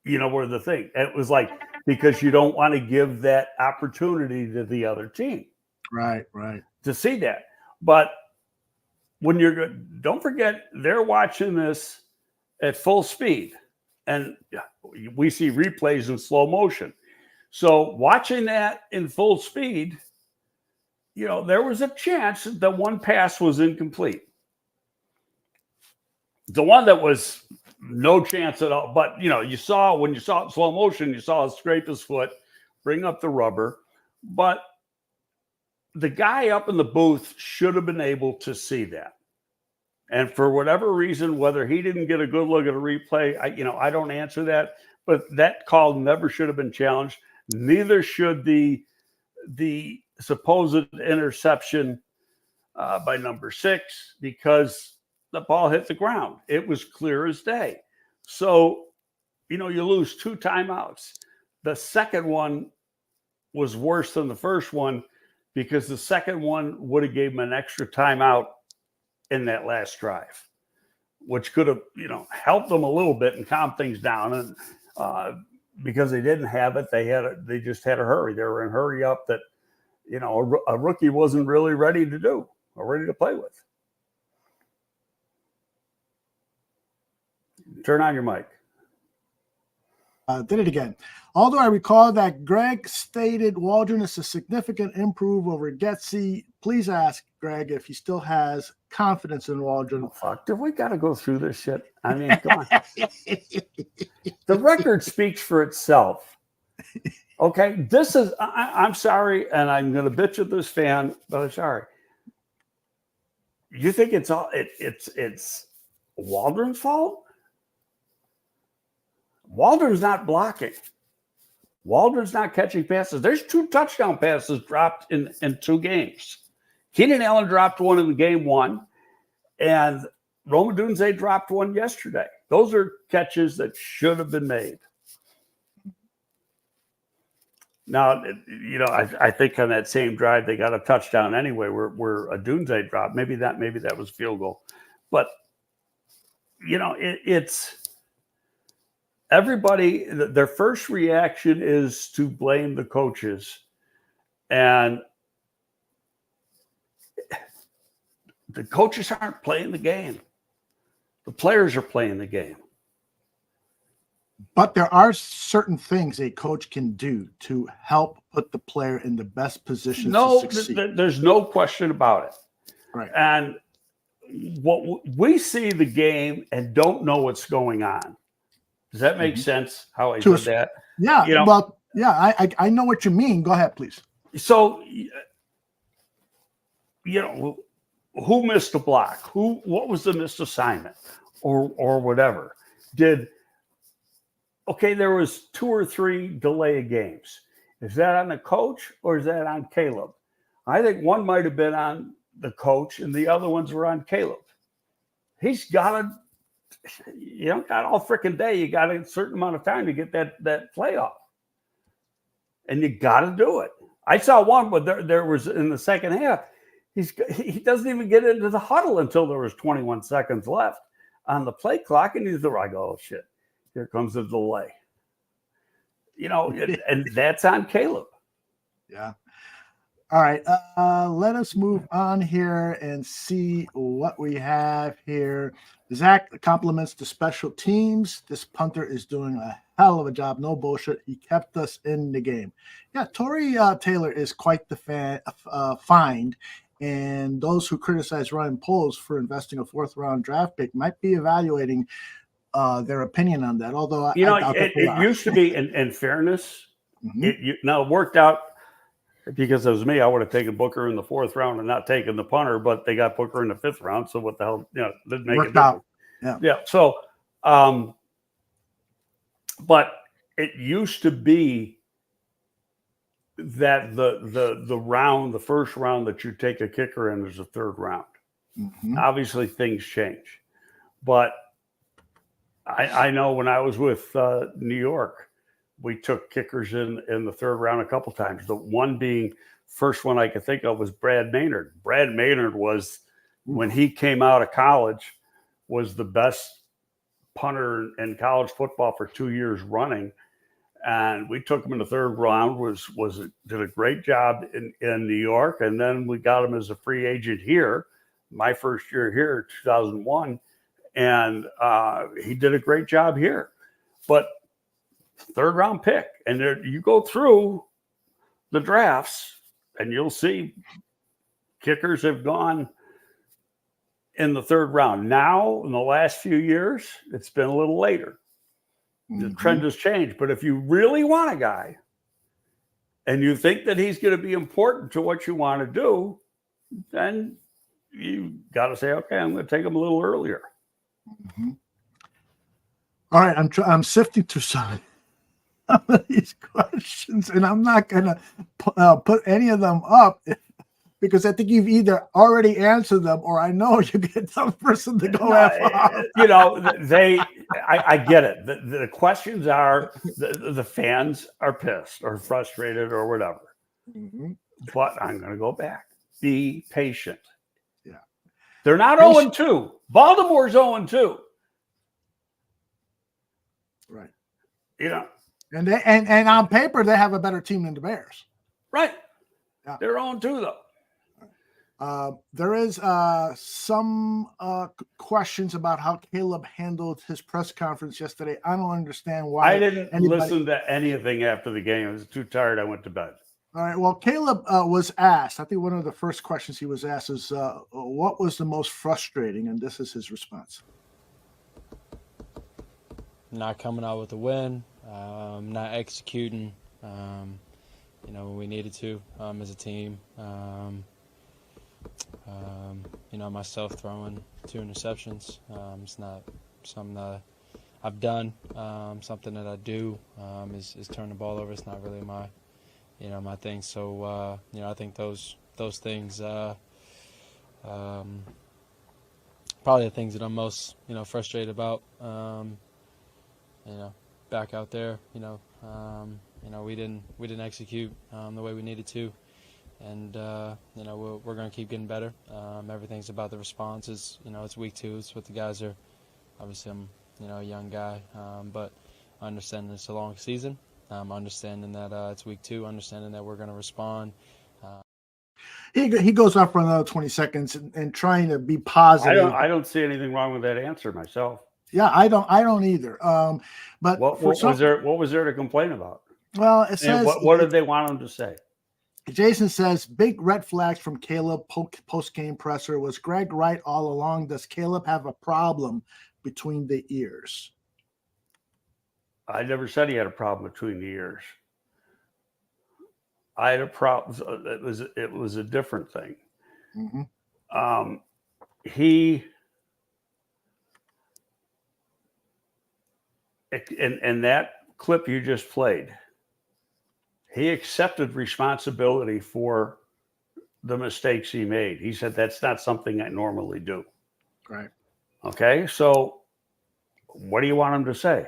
Where the thing, it was like, because you don't want to give that opportunity to the other team. Right. To see that. But when don't forget, they're watching this at full speed, and we see replays in slow motion. So watching that in full speed, there was a chance that one pass was incomplete. The one that was no chance at all. But, you saw, when you saw it in slow motion, you saw it scrape his foot, bring up the rubber. But the guy up in the booth should have been able to see that. And for whatever reason, whether he didn't get a good look at a replay, I don't answer that. But that call never should have been challenged. Neither should the supposed interception by number 6, because the ball hit the ground. It was clear as day. So, you lose 2 timeouts. The second one was worse than the first one because the second one would have gave them an extra timeout in that last drive, which could have, helped them a little bit and calm things down. And because they didn't have it, they just had to hurry. They were in hurry up that, a rookie wasn't really ready to do or ready to play with. Turn on your mic. Did it again. Although I recall that Greg stated Waldron is a significant improve over Getsy, please ask Greg if he still has confidence in Waldron. Oh, fuck, do we got to go through this shit? I mean, come on. The record speaks for itself. Okay, this is, I'm sorry, and I'm going to bitch at this fan, but I'm sorry. You think it's Waldron's fault? Waldron's not blocking. Waldron's not catching passes. There's 2 touchdown passes dropped in 2 games. Keenan Allen dropped one in game 1, and Rome Odunze dropped one yesterday. Those are catches that should have been made. Now, I think on that same drive they got a touchdown anyway, where Odunze dropped. Maybe that was field goal, but it's. Everybody, their first reaction is to blame the coaches. And the coaches aren't playing the game. The players are playing the game. But there are certain things a coach can do to help put the player in the best position to succeed. There's no question about it. Right. And what we see the game and don't know what's going on. Does that make sense? How I said that? Yeah. Well, yeah. I know what you mean. Go ahead, please. So, who missed a block? What was the missed assignment, or whatever? There was 2 or 3 delay of games. Is that on the coach or is that on Caleb? I think one might have been on the coach and the other ones were on Caleb. He's got to. You don't got all freaking day. You got a certain amount of time to get that play off. And you got to do it. I saw one, but there was in the second half, he doesn't even get into the huddle until there was 21 seconds left on the play clock. And I go, oh, shit, here comes the delay. And that's on Caleb. Yeah. All right, let us move on here and see what we have here. Zach compliments the special teams. This punter is doing a hell of a job. No bullshit. He kept us in the game. Yeah, Torrey Taylor is quite the find. And those who criticize Ryan Poles for investing a 4th-round draft pick might be evaluating their opinion on that. Although it used to be, in fairness, now it worked out. Because it was me, I would have taken Booker in the 4th round and not taken the punter, but they got Booker in the 5th round. So what the hell, didn't make worked it out. Yeah. So, but it used to be that the first round that you take a kicker in is the 3rd round. Mm-hmm. Obviously, things change, but I know when I was with New York. We took kickers in the 3rd round a couple times. The one being first one I could think of was Brad Maynard. Brad Maynard was, when he came out of college, was the best punter in college football for 2 years running. And we took him in the 3rd round, did a great job in New York. And then we got him as a free agent here, my first year here, 2001. And he did a great job here. But 3rd round pick, and you go through the drafts and you'll see kickers have gone in the 3rd round. Now, in the last few years, it's been a little later. The trend has changed. But if you really want a guy and you think that he's going to be important to what you want to do, then you got to say, okay, I'm going to take him a little earlier. Mm-hmm. All right, I'm sifting through some of these questions, and I'm not going to put any of them up because I think you've either already answered them or I know you get some person to go off. You know, I get it. The questions are the fans are pissed or frustrated or whatever. Mhm. But I'm going to go back. Be patient. Yeah. They're not 0-2. Baltimore's 0-2. Right. You know. And on paper, they have a better team than the Bears. Right. Yeah. They're 0-2, though. There is some questions about how Caleb handled his press conference yesterday. I don't understand why. I didn't listen to anything after the game. I was too tired. I went to bed. All right. Well, Caleb was asked, I think one of the first questions he was asked is, what was the most frustrating? And this is his response. Not coming out with a win, not executing, when we needed to as a team. Myself throwing 2 interceptions. It's not something that I've done. Something that I do is turn the ball over. It's not really my thing. So, I think those things, probably the things that I'm most, frustrated about. Back out there, we didn't execute the way we needed to, and we're going to keep getting better. Everything's about the responses. It's week 2. It's what the guys are. Obviously, I'm a young guy, but understanding it's a long season. Understanding that it's week 2. Understanding that we're going to respond. He goes off for another 20 seconds and trying to be positive. I don't see anything wrong with that answer myself. Yeah, I don't either. But what was there to complain about? Well, it says, what did they want him to say? Jason says big red flags from Caleb post game presser. Was Greg right all along? Does Caleb have a problem between the ears? I never said he had a problem between the ears. I had a problem. It was a different thing. Mm-hmm. And that clip you just played, he accepted responsibility for the mistakes he made. He said, that's not something I normally do. Right. Okay. So what do you want him to say?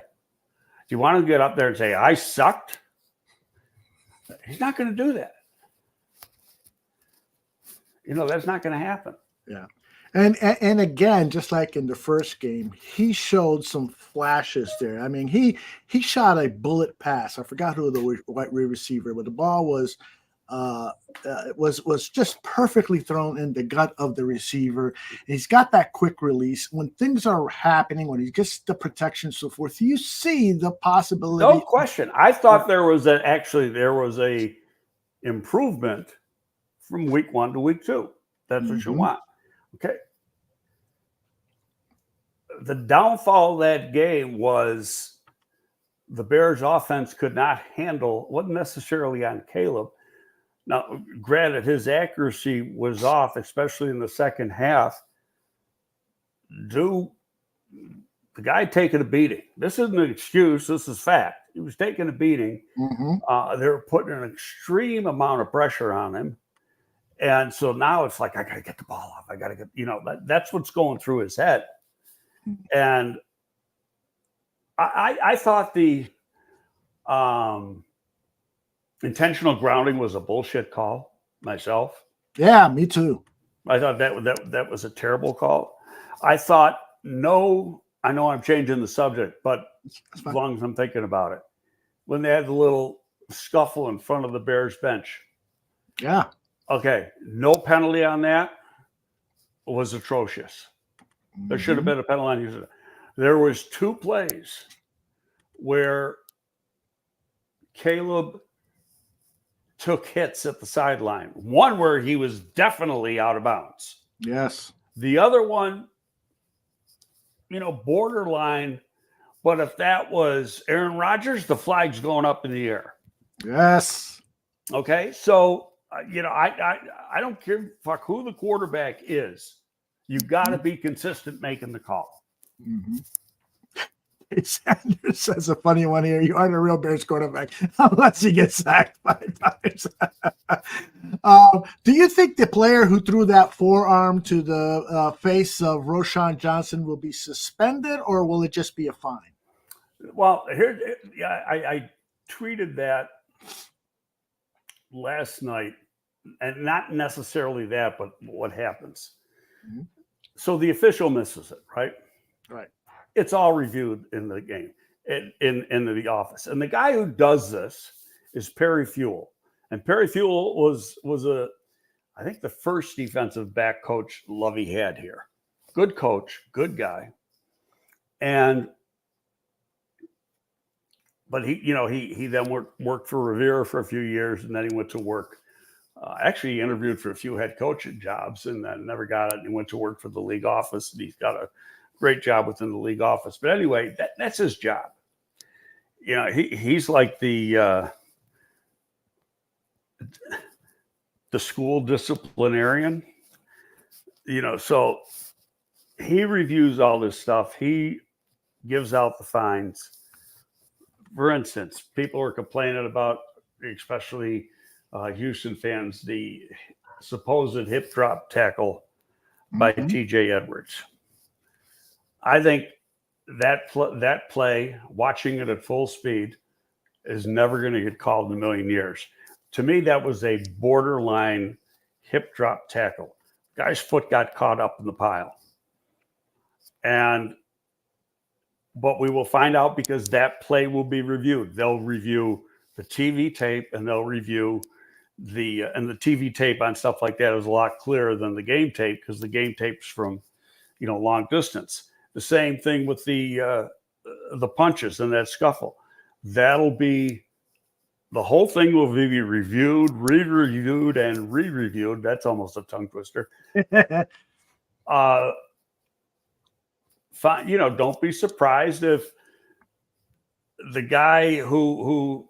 Do you want him to get up there and say, I sucked? He's not going to do that. That's not going to happen. Yeah. And again, just like in the first game, he showed some flashes there. I mean, he shot a bullet pass. I forgot who the white receiver, but the ball was just perfectly thrown in the gut of the receiver. And he's got that quick release. When things are happening, when he gets the protection and so forth, you see the possibility. No question. I thought there was a improvement from week 1 to week 2. That's what you want. Okay. The downfall of that game was the Bears offense could not handle, wasn't necessarily on Caleb. Now, granted, his accuracy was off, especially in the second half. The guy taking a beating. This isn't an excuse. This is fact. He was taking a beating. Mm-hmm. They were putting an extreme amount of pressure on him. And so now it's like, I got to get the ball off. I got to get, that's what's going through his head. And I thought the intentional grounding was a bullshit call myself. Yeah, me too. I thought that was a terrible call. I thought, I know I'm changing the subject, but as long as I'm thinking about it, when they had the little scuffle in front of the Bears bench. Yeah. Okay, no penalty on that was atrocious. There should have been a penalty on you. There was 2 plays where Caleb took hits at the sideline. One where he was definitely out of bounds. Yes. The other one, borderline. But if that was Aaron Rodgers, the flag's going up in the air. Yes. Okay, so I don't care who the quarterback is. You've got to be consistent making the call. Mm-hmm. Sanders says a funny one here. You aren't a real Bears quarterback unless you get sacked 5 times. Do you think the player who threw that forearm to the face of Roschon Johnson will be suspended, or will it just be a fine? Well, I tweeted that last night, and not necessarily that, but what happens. Mm-hmm. So the official misses it, right? Right. It's all reviewed in the game, in the office. And the guy who does this is Perry Fuel. And Perry Fuel was I think the first defensive back coach Lovey had here. Good coach, good guy. But he then worked for Rivera for a few years, and then he went to work. Actually, he interviewed for a few head coaching jobs and then never got it. And he went to work for the league office, and he's got a great job within the league office. But anyway, that's his job. He's like the school disciplinarian. So he reviews all this stuff. He gives out the fines. For instance, people are complaining about, especially Houston fans, the supposed hip drop tackle by TJ Edwards. I think that play, watching it at full speed, is never going to get called in a million years. To me, that was a borderline hip drop tackle. Guy's foot got caught up in the pile. But we will find out because that play will be reviewed. They'll review the TV tape, and they'll review the TV tape on stuff like that is a lot clearer than the game tape, because the game tape's from long distance. The same thing with the punches and that scuffle. That'll be, the whole thing will be reviewed, re-reviewed, and re-reviewed. That's almost a tongue twister. Don't be surprised if the guy who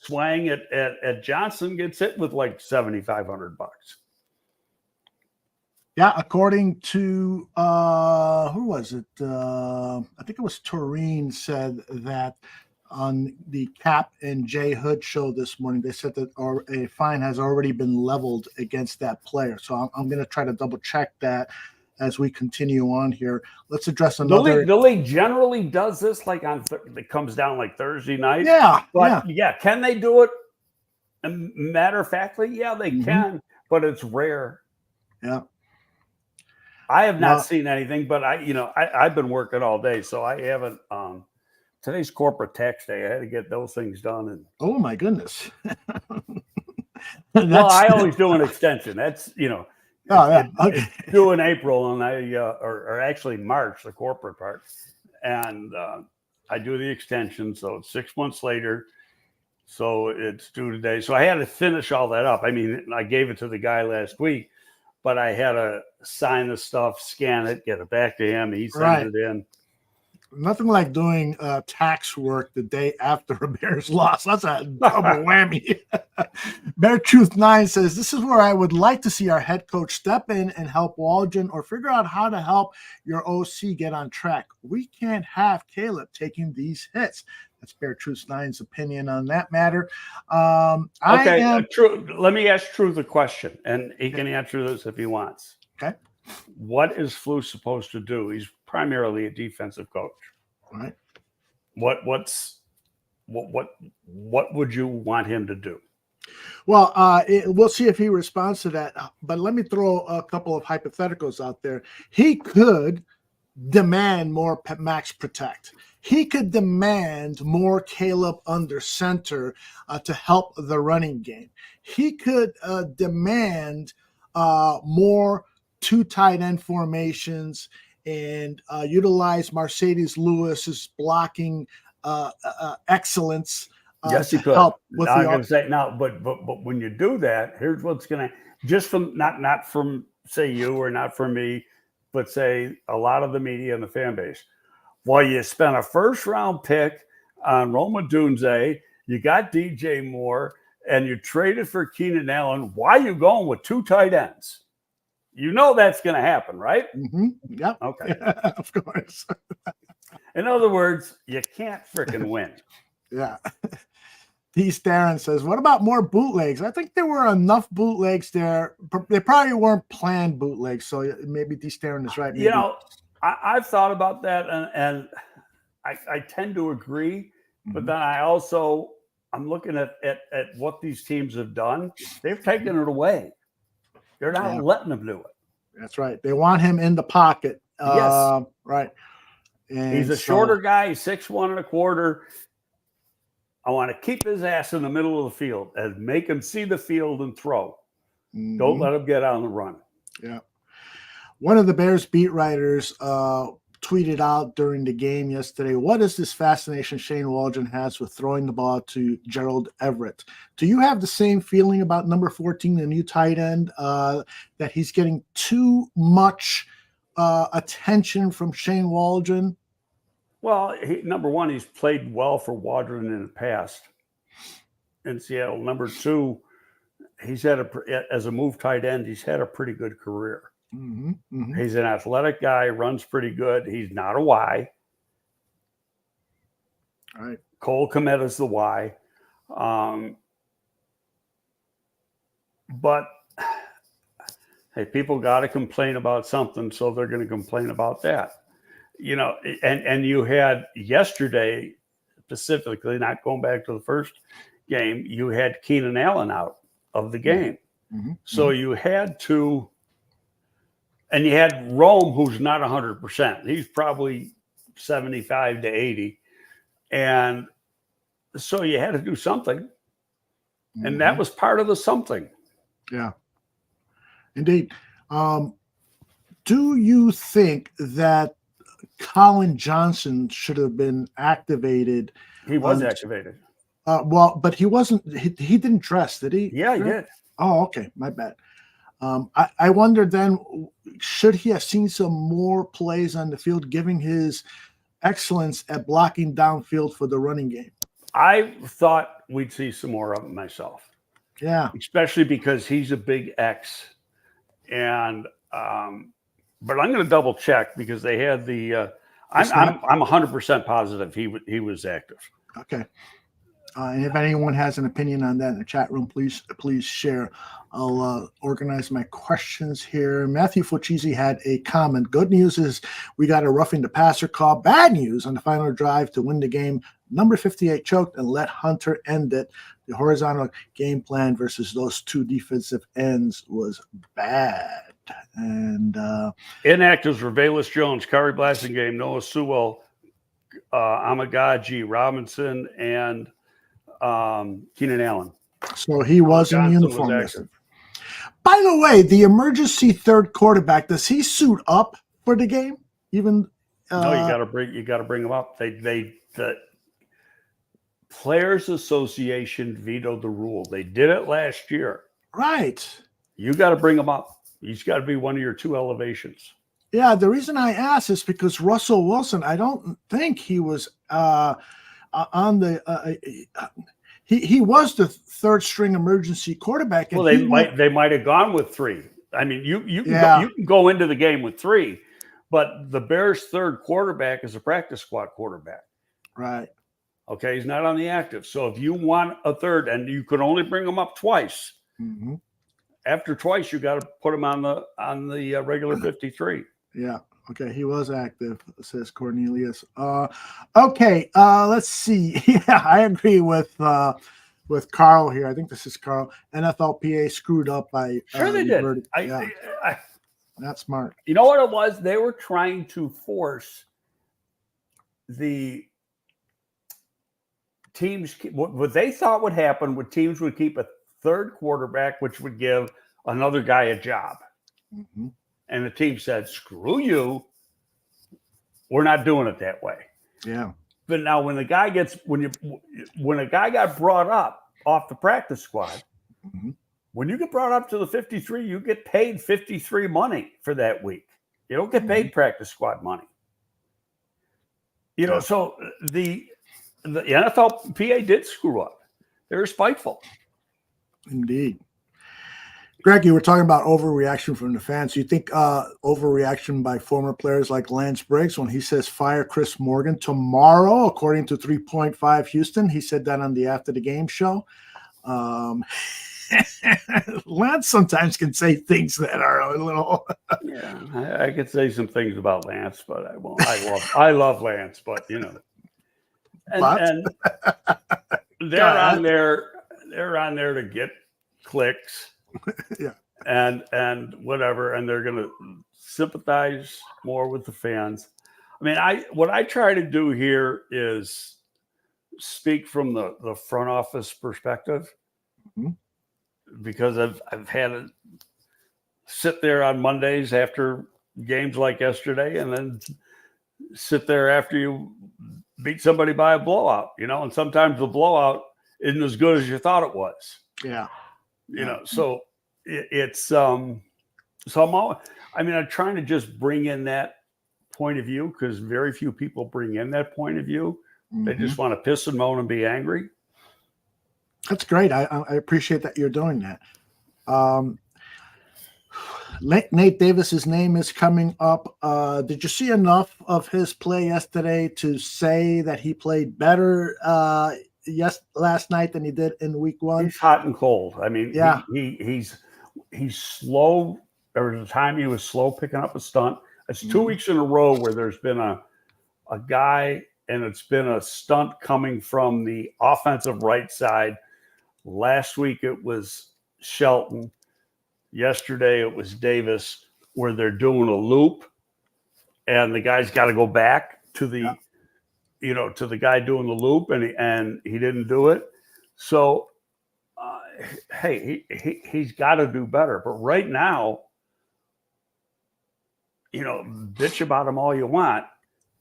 swang at Johnson gets hit with like $7,500. Yeah, according to who was it? I think it was Toreen said that on the Cap and Jay Hood show this morning. They said that a fine has already been leveled against that player. So I'm going to try to double check that as we continue on here. Let's address another. The league generally does this like it comes down like Thursday night. Yeah. But can they do it? Matter of factly, yeah, they can, but it's rare. Yeah. I have not seen anything, but I've been working all day, so I haven't. Today's corporate tax day. I had to get those things done. And oh my goodness. Well, I always do an extension. That's Okay. It's due in April, and or actually March, the corporate part, and I do the extension, so it's 6 months later, so it's due today. So I had to finish all that up. I mean, I gave it to the guy last week, but I had to sign the stuff, scan it, get it back to him. He sends it in. Nothing like doing tax work the day after a Bears loss. That's a double whammy. Bear Truth 9 says, this is where I would like to see our head coach step in and help Waldron, or figure out how to help your OC get on track. We can't have Caleb taking these hits. That's Bear Truth 9's opinion on that matter. True. Let me ask Truth a question, and he can answer this if he wants. Okay. What is Flu supposed to do? He's primarily a defensive coach. All right. What would you want him to do? Well, we'll see if he responds to that. But let me throw a couple of hypotheticals out there. He could demand more max protect. He could demand more Caleb under center to help the running game. He could demand more 2 tight end formations and utilize Mercedes Lewis's blocking excellence. Yes, he could. Help with I'm going to say now, but when you do that, here's what's going to, just from not from say you or not from me, but say a lot of the media and the fan base. Well, you spent a first round pick on Roma Dunze, you got DJ Moore, and you traded for Keenan Allen. Why are you going with 2 tight ends? You know that's going to happen, right? Mm-hmm. Yep. Okay. Yeah, of course. In other words, you can't freaking win. Yeah. D. Starren says, what about more bootlegs? I think there were enough bootlegs there. They probably weren't planned bootlegs, so maybe D. Starren is right. Maybe. You know, I've thought about that, and I tend to agree, but then I'm looking at what these teams have done. They've taken it away. They're not letting them do it. That's right. They want him in the pocket. Yes. Right. And he's a shorter guy. He's 6'1.25". I want to keep his ass in the middle of the field and make him see the field and throw. Mm-hmm. Don't let him get on the run. Yeah. One of the Bears beat writers tweeted out during the game yesterday, what is this fascination Shane Waldron has with throwing the ball to Gerald Everett? Do you have the same feeling about number 14, the new tight end, that he's getting too much attention from Shane Waldron? Well, number one, he's played well for Waldron in the past in Seattle. Number two, he's had as a move tight end, he's had a pretty good career. Mm-hmm, mm-hmm. He's an athletic guy, runs pretty good. He's not a Y. All right. Cole Kmet is the Y. But hey, people got to complain about something, so they're going to complain about that. You know, and you had yesterday, specifically, not going back to the first game, you had Keenan Allen out of the game. Mm-hmm. So you had to, and you had Rome, who's not 100%. He's probably 75 to 80. And so you had to do something. Mm-hmm. And that was part of the something. Yeah, indeed. Do you think that Colin Johnson should have been activated? He was activated. Well, but he wasn't. He didn't dress, did he? Yeah, he did. Oh, okay. My bad. I wonder then, should he have seen some more plays on the field, giving his excellence at blocking downfield for the running game? I thought we'd see some more of it myself. Yeah. Especially because he's a big X. And but I'm going to double check because they had the I'm 100% positive he was active. Okay. And if anyone has an opinion on that in the chat room, please share. I'll organize my questions here. Matthew Fuchisi had a comment. Good news is we got a roughing the passer call. Bad news on the final drive to win the game. Number 58 choked and let Hunter end it. The horizontal game plan versus those two defensive ends was bad. And inactives were Velus Jones, Kari Blasingame, Noah Sewell, Amagaji, Robinson, and Keenan Allen. So he was in uniform. By the way, the emergency third quarterback, does he suit up for the game? Even no, you got to bring him up. The Players Association vetoed the rule. They did it last year. Right. You got to bring him up. He's got to be one of your two elevations. Yeah, the reason I asked is because Russell Wilson, I don't think he was on the he was the third string emergency quarterback. And well, they might have gone with three. I mean, you can go into the game with three, but the Bears' third quarterback is a practice squad quarterback. Right. Okay, he's not on the active. So if you want a third, and you can only bring him up twice. Mm-hmm. After twice, you got to put him on the regular 53. Yeah. Okay. He was active, says Cornelius. Okay. Let's see. Yeah, I agree with Carl here. I think this is Carl. NFLPA screwed up by sure they did. Not smart. You know what it was? They were trying to force the teams. What they thought would happen would teams would keep a third quarterback, which would give another guy a job. Mm-hmm. And the team said, screw you. We're not doing it that way. Yeah. But now when a guy got brought up off the practice squad, mm-hmm. when you get brought up to the 53, you get paid 53 money for that week. You don't get paid practice squad money. You know, so the NFLPA did screw up. They were spiteful. Indeed. Greg, you were talking about overreaction from the fans. You think overreaction by former players like Lance Briggs when he says fire Chris Morgan tomorrow, according to 3.5 Houston? He said that on the After the Game show. Lance sometimes can say things that are a little. Yeah, I could say some things about Lance, but I won't. I love Lance, but and they're on there. They're on there to get clicks. Yeah. And whatever, and they're going to sympathize more with the fans. I mean, what I try to do here is speak from the front office perspective, because I've had to sit there on Mondays after games like yesterday, and then sit there after you beat somebody by a blowout, and sometimes the blowout isn't as good as you thought it was. Yeah. So it's so I'm trying to just bring in that point of view, because very few people bring in that point of view. They just want to piss and moan and be angry. That's great. I appreciate that you're doing that. Nate Davis's name is coming up. Did you see enough of his play yesterday to say that he played better last night than he did in week one? He's hot and cold. I mean, yeah, he's slow. There was a time he was slow picking up a stunt. It's 2 weeks in a row where there's been a guy, and it's been a stunt coming from the offensive right side. Last week it was Shelton. Yesterday it was Davis, where they're doing a loop, and the guy's got to go back to the to the guy doing the loop, and he didn't do it. So, hey, he's got to do better. But right now, bitch about him all you want.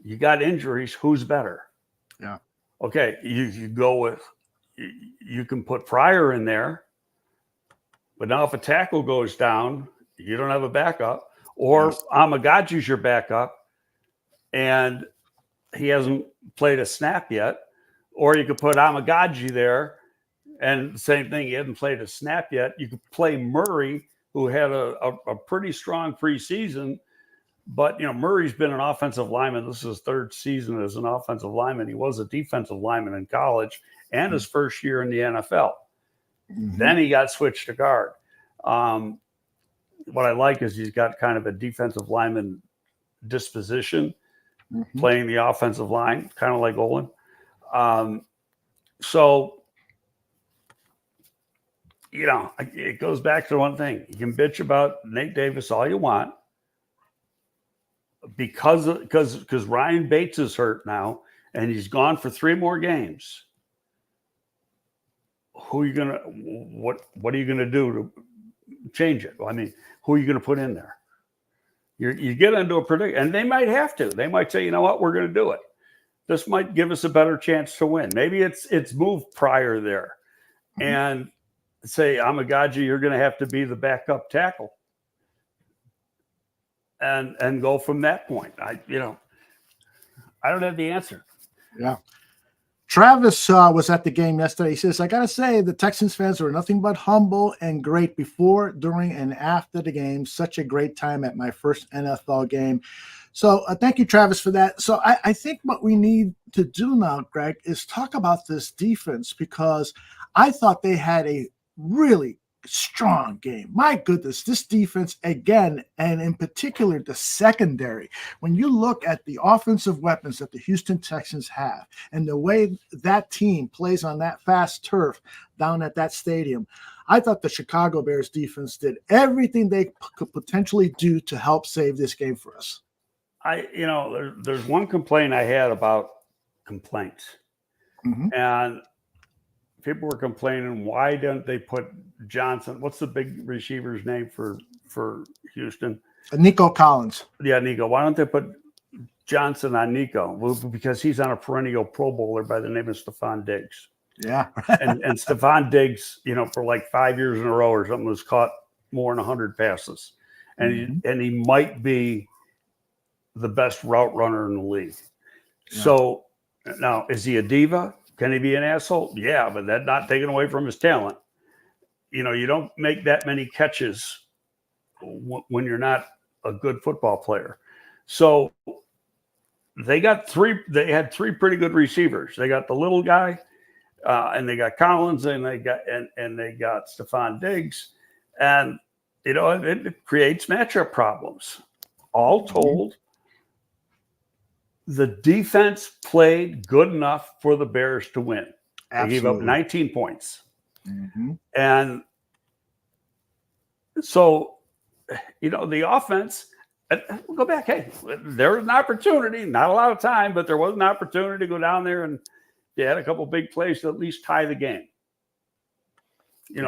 You got injuries. Who's better? Yeah. Okay, you go with, you can put Pryor in there, but now if a tackle goes down, you don't have a backup. Or Amagaji's your backup, and he hasn't played a snap yet. Or you could put Amagaji there, and same thing, he hasn't played a snap yet. You could play Murray, who had a pretty strong preseason, but Murray's been an offensive lineman. This is his third season as an offensive lineman. He was a defensive lineman in college and his first year in the NFL. Then he got switched to guard. What I like is he's got kind of a defensive lineman disposition, playing the offensive line, kind of like Olin. So, it goes back to one thing. You can bitch about Nate Davis all you want, because Ryan Bates is hurt now and he's gone for 3 more games. What are you gonna do to change it? I mean, who are you gonna put in there? You get into a prediction, and they might have to. They might say, you know what, we're gonna do it. This might give us a better chance to win. Maybe it's moved Pryor there, and say, Amagaji, you're gonna have to be the backup tackle. And go from that point. I don't have the answer. Yeah. Travis was at the game yesterday. He says, I got to say, the Texans fans were nothing but humble and great before, during, and after the game. Such a great time at my first NFL game. So thank you, Travis, for that. So I think what we need to do now, Greg, is talk about this defense, because I thought they had a really strong game. My goodness, this defense again, and in particular the secondary, when you look at the offensive weapons that the Houston Texans have and the way that team plays on that fast turf down at that stadium, I thought the Chicago Bears defense did everything they could potentially do to help save this game for us. There's one complaint I had about complaints, and people were complaining, why didn't they put Johnson? What's the big receiver's name for Houston? Nico Collins. Yeah, Nico. Why don't they put Johnson on Nico? Well, because he's on a perennial Pro Bowler by the name of Stephon Diggs. Yeah. and Stephon Diggs, for like 5 years in a row or something, was caught more than 100 passes. And he might be the best route runner in the league. Yeah. So now, is he a diva? Can he be an asshole? Yeah, but that's not taken away from his talent. you don't make that many catches when you're not a good football player. So they had three pretty good receivers. They got the little guy, and they got Collins, and they got Stephon Diggs, and it creates matchup problems. All told, the defense played good enough for the Bears to win. They gave up 19 points. And so, the offense, we'll go back. Hey, there was an opportunity, not a lot of time, but there was an opportunity to go down there, and they had a couple big plays to at least tie the game.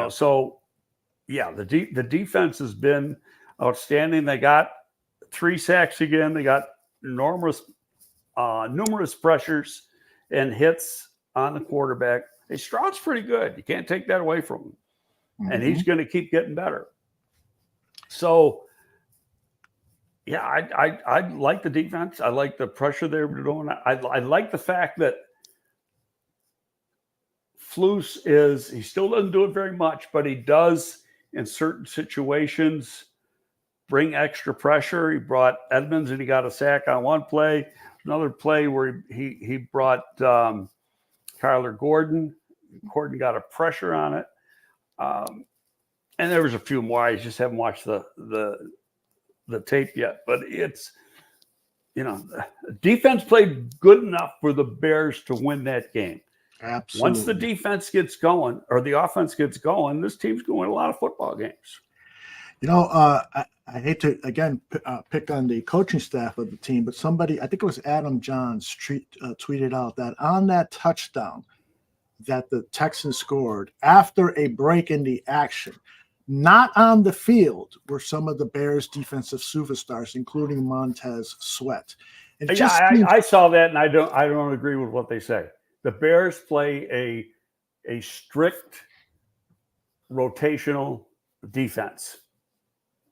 So, yeah, the defense has been outstanding. They got 3 sacks again. They got numerous pressures and hits on the quarterback. Hey, Stroud's pretty good. You can't take that away from him. And he's going to keep getting better. So, yeah, I like the defense. I like the pressure they were doing. I like the fact that Flus he still doesn't do it very much, but he does in certain situations bring extra pressure. He brought Edmonds and he got a sack on one play. Another play where he brought Kyler Gordon. Gordon got a pressure on it. And there was a few more. I just haven't watched the tape yet. But it's, defense played good enough for the Bears to win that game. Absolutely. Once the defense gets going or the offense gets going, this team's going to win a lot of football games. I hate to, again, pick on the coaching staff of the team, but somebody, I think it was Adam Johns, tweeted out that on that touchdown that the Texans scored after a break in the action, not on the field, were some of the Bears' defensive superstars, including Montez Sweat. I saw that, and I don't agree with what they say. The Bears play a strict rotational defense.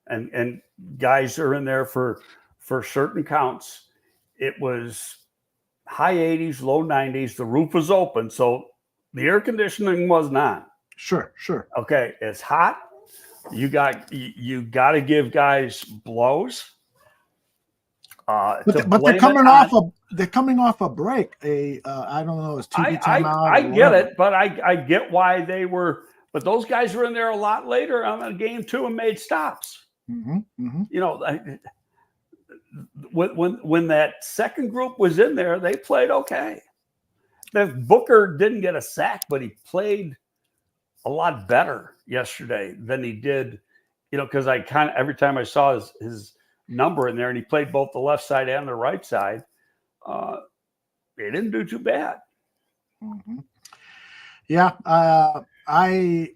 And guys are in there for certain counts. It was high 80s, low 90s. The roof was open, so the air conditioning wasn't on. Sure. Okay, it's hot. You got to give guys blows. But they're coming off a break. I don't know. It's TV timeout. I get it, but I get why they were. But those guys were in there a lot later on the game too and made stops. When that second group was in there, they played okay. Booker didn't get a sack, but he played a lot better yesterday than he did. Because I kind of every time I saw his number in there, and he played both the left side and the right side, they didn't do too bad. Yeah, I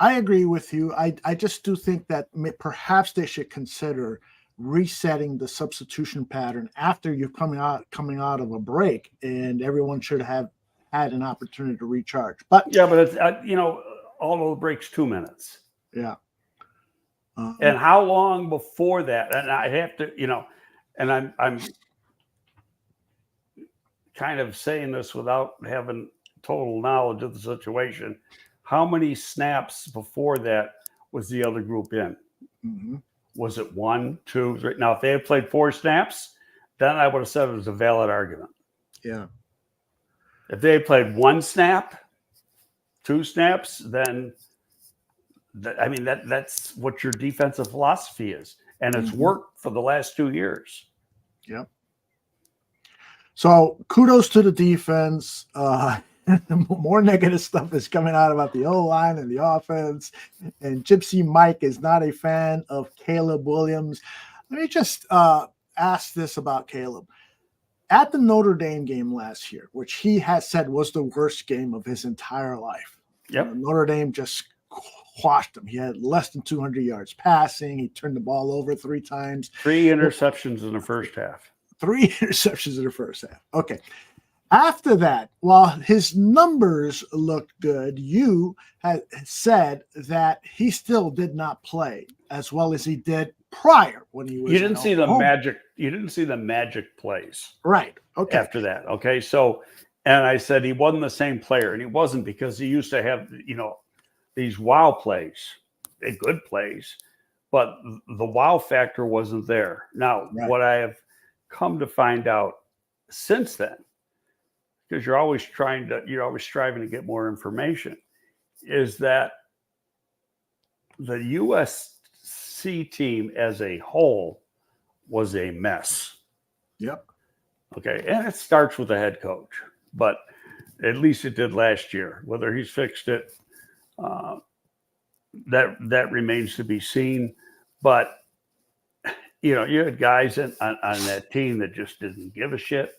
agree with you. I just do think that perhaps they should consider resetting the substitution pattern after you're coming out of a break, and everyone should have had an opportunity to recharge. But it's all of the breaks 2 minutes. Yeah. And how long before that? And I have to, and I'm kind of saying this without having total knowledge of the situation. How many snaps before that was the other group in? Was it 1, 2, 3? Now, if they had played 4 snaps, then I would have said it was a valid argument. Yeah. If they had played 1 snap, 2 snaps, then that's what your defensive philosophy is. And it's worked for the last 2 years. Yep. So kudos to the defense. More negative stuff is coming out about the O-line and the offense. And Gypsy Mike is not a fan of Caleb Williams. Let me just ask this about Caleb. At the Notre Dame game last year, which he has said was the worst game of his entire life. Yep. Notre Dame just quashed him. He had less than 200 yards passing. He turned the ball over 3 times. 3 interceptions in the first half. 3 interceptions in the first half. Okay. After that, while his numbers looked good, you had said that he still did not play as well as he did prior when he was. You didn't see the magic. You didn't see the magic plays, right? Okay. After that, okay. So, and I said he wasn't the same player, and he wasn't because he used to have these wow plays, good plays, but the wow factor wasn't there. Now, Right. what I have come to find out since then, because you're always striving to get more information, is that the USC team as a whole was a mess. Yep. Okay. And it starts with the head coach, but at least it did last year. Whether he's fixed it, that remains to be seen. But, you had guys on that team that just didn't give a shit.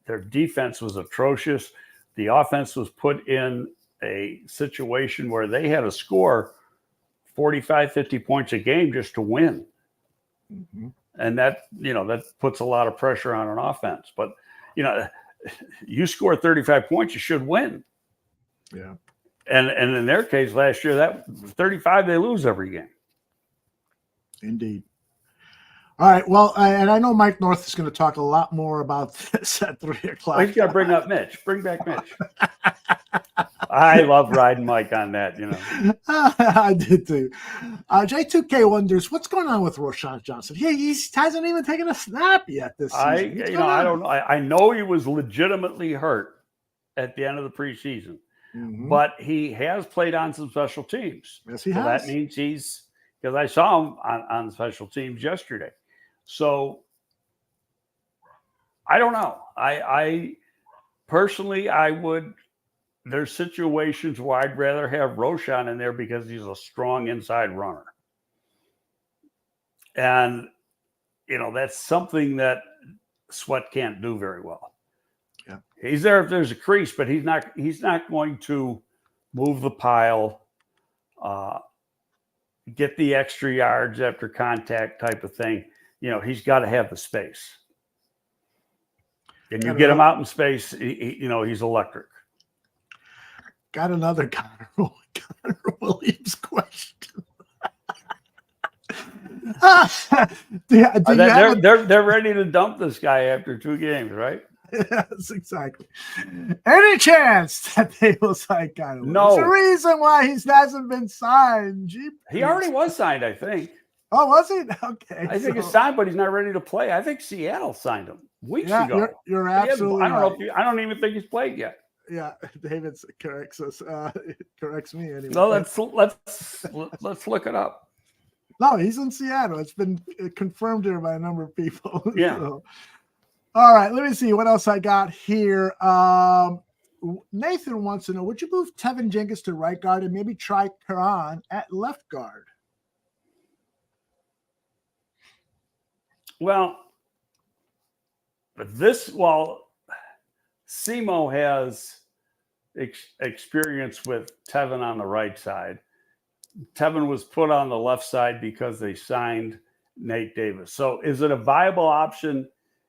Their defense was atrocious. The offense was put in a situation where they had to score 45, 50 points a game just to win. Mm-hmm. And that puts a lot of pressure on an offense. But, you score 35 points, you should win. Yeah. And in their case last year, that 35, they lose every game. Indeed. All right. Well, and I know Mike North is going to talk a lot more about this at 3:00. Oh, he's got to bring up Mitch. Bring back Mitch. I love riding Mike on that, I did too. J2K wonders what's going on with Roschon Johnson. He hasn't even taken a snap yet this season. I don't know. I know he was legitimately hurt at the end of the preseason, but he has played on some special teams. Yes, he has. That means because I saw him on special teams yesterday. So I don't know. I personally, there's situations where I'd rather have Roschon in there because he's a strong inside runner. And, that's something that Sweat can't do very well. Yeah. He's there if there's a crease, but he's not going to move the pile, get the extra yards after contact type of thing. He's got to have the space. And you get him out in space, he's electric. Got another Connor Williams question. They're ready to dump this guy after 2 games, right? Yes, exactly. Any chance that they will sign Connor Williams? No. There's a reason why he hasn't been signed. He already was signed, I think. Oh, was he? Okay. I think he's signed, but he's not ready to play. I think Seattle signed him weeks ago. You're absolutely right. I don't even think he's played yet. Yeah, David corrects us. Corrects me anyway. No, let's look it up. No, he's in Seattle. It's been confirmed here by a number of people. Yeah. So. All right, let me see what else I got here. Nathan wants to know, would you move Tevin Jenkins to right guard and maybe try Karan at left guard? Well, Simo has experience with Tevin on the right side. Tevin was put on the left side because they signed Nate Davis. So is it a viable option?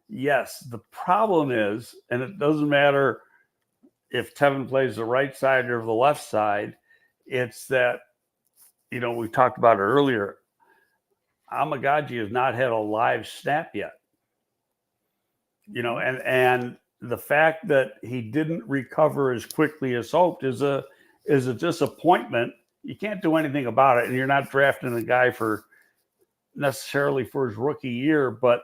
Yes. The problem is, and it doesn't matter if Tevin plays the right side or the left side, it's that, we talked about it earlier. Amagaji has not had a live snap yet. And the fact that he didn't recover as quickly as hoped is a disappointment. You can't do anything about it, and you're not drafting a guy necessarily for his rookie year, but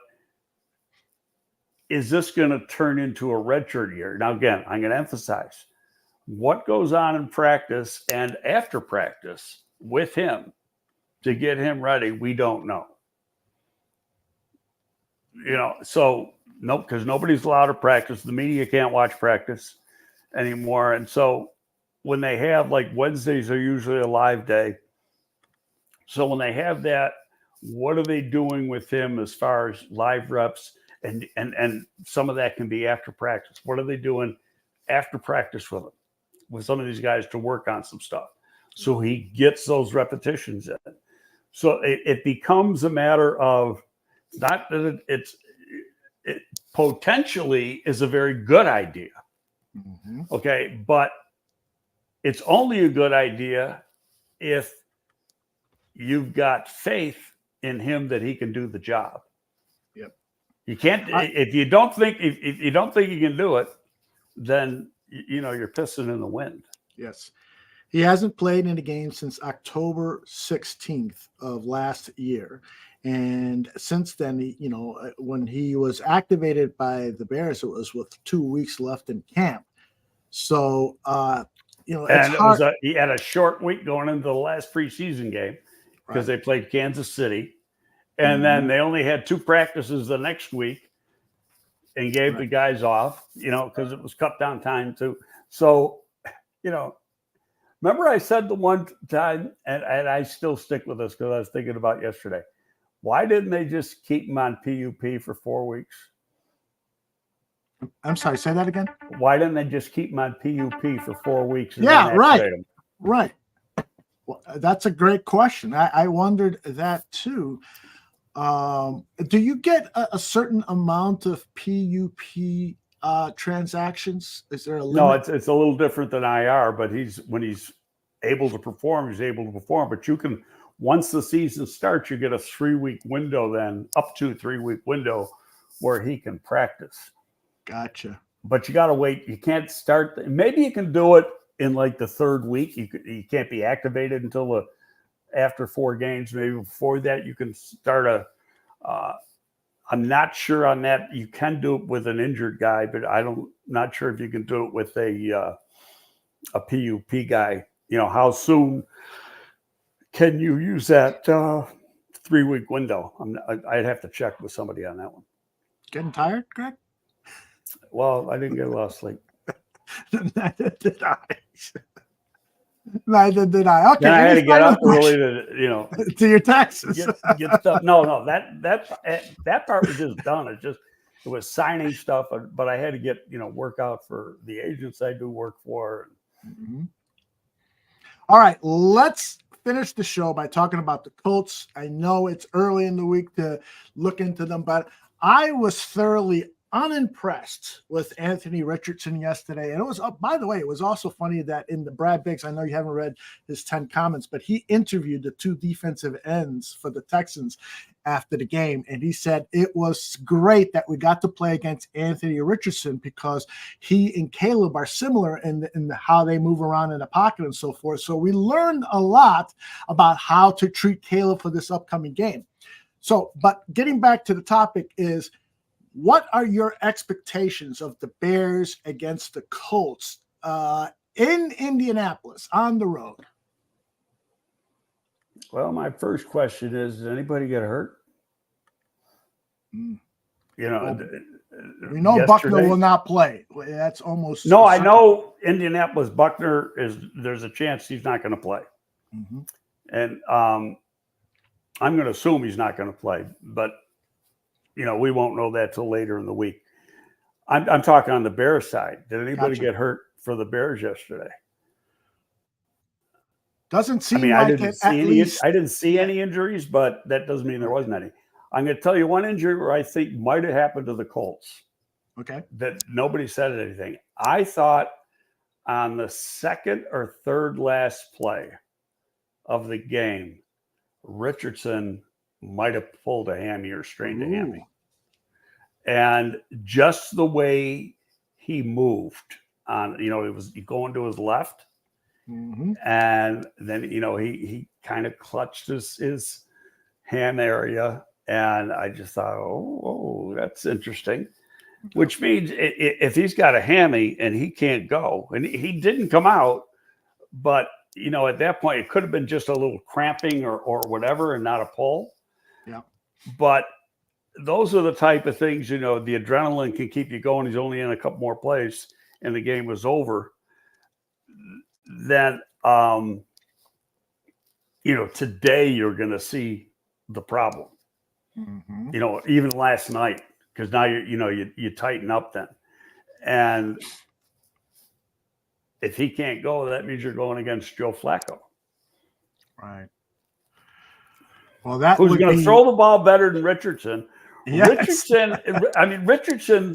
is this going to turn into a redshirt year? Now, again, I'm going to emphasize what goes on in practice and after practice with him to get him ready. We don't know. So nope, because nobody's allowed to practice. The media can't watch practice anymore. And so when they have, like, Wednesdays are usually a live day. So when they have that, what are they doing with him as far as live reps? And some of that can be after practice. What are they doing after practice with him, with some of these guys to work on some stuff so he gets those repetitions in? So it becomes a matter of, not that it potentially is a very good idea. Mm-hmm. Okay. But it's only a good idea if you've got faith in him that he can do the job. Yep. You can't, if you don't think he can do it, then, you're pissing in the wind. Yes. He hasn't played in a game since October 16th of last year. And since then, when he was activated by the Bears, it was with 2 weeks left in camp. So, it's And hard. he had a short week going into the last preseason game because they played Kansas City. And then they only had 2 practices the next week and gave the guys off, because it was cut down time too. So, remember I said the one time, and I still stick with this because I was thinking about yesterday. Why didn't they just keep him on PUP for 4 weeks? I'm sorry, say that again. Why didn't they just keep him on PUP for 4 weeks? And Yeah, then right. activate him? Right. Well, that's a great question. I wondered that too. Do you get a certain amount of PUP transactions? Is there a limit? No, it's a little different than IR, but when he's able to perform, he's able to perform. But you can, once the season starts, you get a 3-week window, then up to 3-week window where he can practice. Gotcha. But you got to wait. You can't start. Maybe you can do it in like the 3rd week. You can't be activated until after 4 games. Maybe before that, you can start I'm not sure on that. You can do it with an injured guy, but not sure if you can do it with a PUP guy. How soon can you use that 3-week window? I'd have to check with somebody on that one. Getting tired, Greg? Well, I didn't get a lot of sleep. Neither did I. Neither did I. Okay. Then I had to get up early to, to your taxes. get stuff. No, that part was just done. It was signing stuff, but I had to get, work out for the agents I do work for. Mm-hmm. All right, let's finish the show by talking about the Colts. I know it's early in the week to look into them, but I was thoroughly unimpressed with Anthony Richardson yesterday. And it was, by the way, it was also funny that in the Brad Biggs, I know you haven't read his 10 comments, but he interviewed the 2 defensive ends for the Texans after the game. And he said it was great that we got to play against Anthony Richardson because he and Caleb are similar in how they move around in the pocket and so forth. So we learned a lot about how to treat Caleb for this upcoming game. So, but getting back to the topic is, what are your expectations of the Bears against the Colts in Indianapolis on the road? Well, my first question is, did anybody get hurt? We We know Buckner will not play. That's almost no. I know Indianapolis Buckner there's a chance he's not going to play, and I'm going to assume he's not going to play, but we won't know that till later in the week. I'm talking on the Bears side. Did anybody get hurt for the Bears yesterday? Doesn't seem I like it. I didn't see any injuries, but that doesn't mean there wasn't any. I'm going to tell you one injury where I think might have happened to the Colts. Okay. That nobody said anything. I thought on the 2nd or 3rd last play of the game, Richardson might have pulled a hammy or strained a hammy. And just the way he moved on, it was going to his left. And then, he kind of clutched his ham area. And I just thought, oh, that's interesting. Which means if he's got a hammy and he can't go, and he didn't come out, but, at that point, it could have been just a little cramping or whatever and not a pull. Yeah. But those are the type of things, the adrenaline can keep you going. He's only in a couple more plays and the game was over. Then, today you're going to see the problem. Even last night, because now you tighten up then. And if he can't go, that means you're going against Joe Flacco. Right. Well, who's going to throw the ball better than Richardson? Yes. Richardson,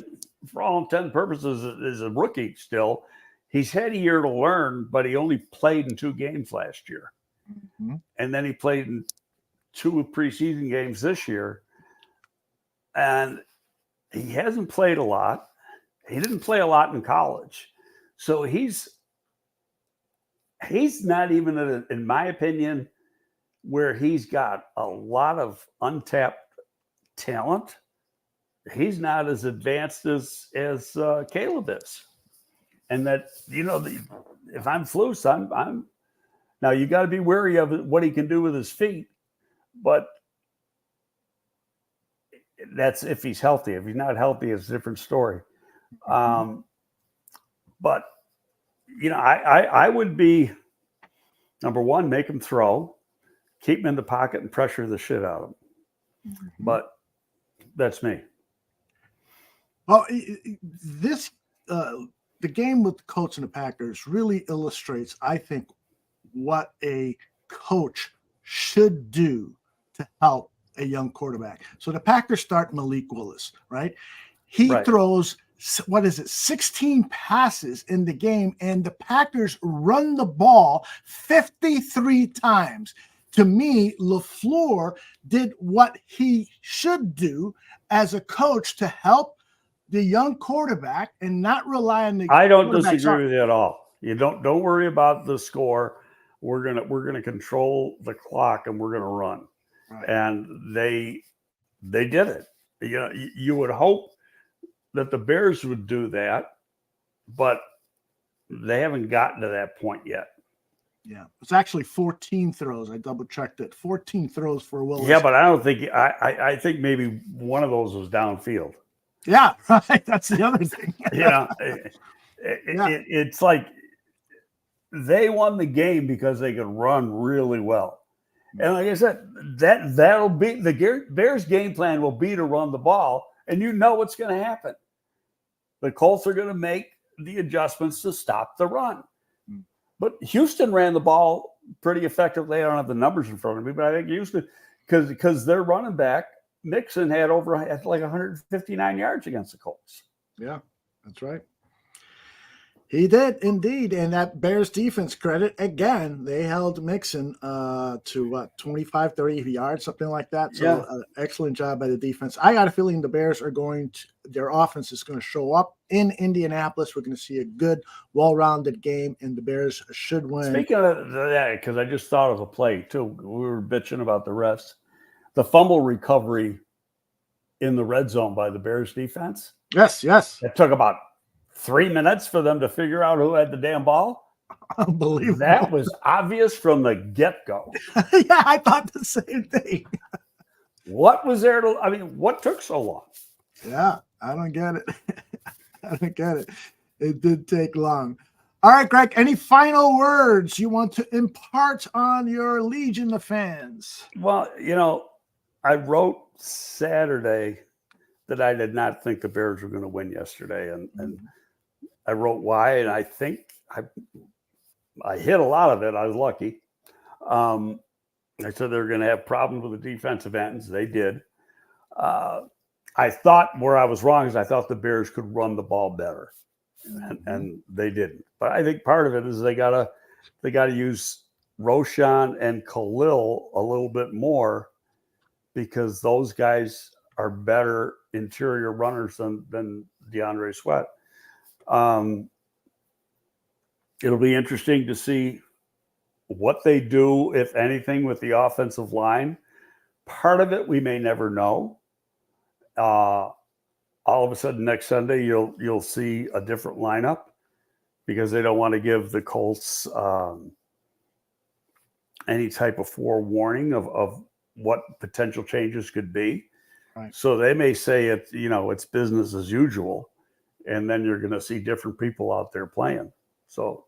for all intents and purposes, is a rookie still. He's had a year to learn, but he only played in 2 games last year. And then he played in 2 preseason games this year. And he hasn't played a lot. He didn't play a lot in college. So he's he's not even, in my opinion, where he's got a lot of untapped talent. He's not as advanced as Caleb is, and that if I'm Flus, I'm now you got to be wary of what he can do with his feet, but that's if he's healthy. If he's not healthy, it's a different story. But I would be number one, make him throw, keep him in the pocket, and pressure the shit out of him. But that's me. Well, this the game with the Colts and the Packers really illustrates, I think, what a coach should do to help a young quarterback. So the Packers start Malik Willis, right? He throws, 16 passes in the game, and the Packers run the ball 53 times. To me, LaFleur did what he should do as a coach to help the young quarterback and not rely on the. I don't disagree with you at all. You don't worry about the score. We're gonna control the clock and we're gonna run. Right. And they did it. You would hope that the Bears would do that, but they haven't gotten to that point yet. Yeah, it's actually 14 throws. I double checked it. 14 throws for Willis. Yeah, but I don't think I think maybe one of those was downfield. Yeah, right. That's the other thing. It's like they won the game because they could run really well. And like I said, that'll be the Bears' game plan will be to run the ball, and you know what's going to happen. The Colts are going to make the adjustments to stop the run. But Houston ran the ball pretty effectively. I don't have the numbers in front of me, but I think Houston, because their running back, Mixon, had like 159 yards against the Colts. Yeah, that's right. He did indeed. And that Bears defense credit, again, they held Mixon to 25, 30 yards, something like that. So excellent job by the defense. I got a feeling the Bears are their offense is going to show up in Indianapolis. We're going to see a good, well-rounded game, and the Bears should win. Speaking of that, because I just thought of a play, too. We were bitching about the refs. The fumble recovery in the red zone by the Bears defense. Yes. It took about 3 minutes for them to figure out who had the damn ball. Unbelievable. That was obvious from the get-go. Yeah, I thought the same thing. What was there what took so long? Yeah, I don't get it. It did take long. All right, Greg, any final words you want to impart on your Legion of fans? Well, I wrote Saturday that I did not think the Bears were going to win yesterday. And I wrote why, and I think I hit a lot of it. I was lucky. I said they were going to have problems with the defensive ends. They did. I thought where I was wrong is I thought the Bears could run the ball better, and they didn't. But I think part of it is they gotta use Roshan and Khalil a little bit more, because those guys are better interior runners than DeAndre Sweat. It'll be interesting to see what they do, if anything, with the offensive line. Part of it we may never know. All of a sudden next Sunday you'll see a different lineup, because they don't want to give the Colts any type of forewarning of what potential changes could be. Right. So they may say it's business as usual, and then you're going to see different people out there playing. So,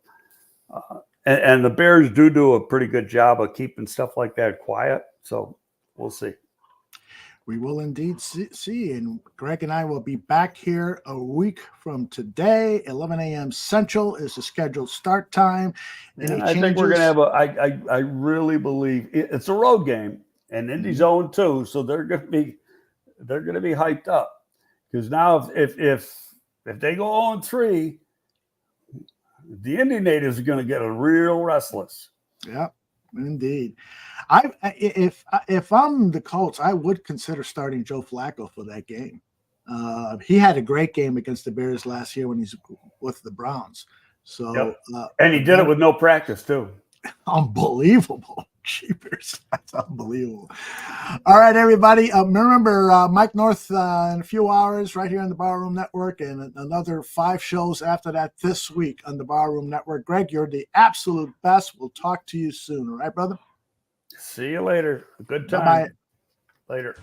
and the Bears do a pretty good job of keeping stuff like that quiet. So we'll see. We will indeed see. And Greg and I will be back here a week from today. 11 a.m. Central is the scheduled start time. I think we're going to have I really believe it's a road game, and Indy's 0-2, so they're going to be hyped up, because now if they go 0-3, the Indy natives are going to get real restless. Yeah, indeed. If I'm the Colts, I would consider starting Joe Flacco for that game. He had a great game against the Bears last year when he's with the Browns. So, And he did it with no practice, too. unbelievable. Jeepers. That's unbelievable. All right, everybody. Remember, Mike North in a few hours right here on the Barroom Network, and another 5 shows after that this week on the Barroom Network. Greg, you're the absolute best. We'll talk to you soon. All right, brother? See you later. Good time. Bye-bye. Later.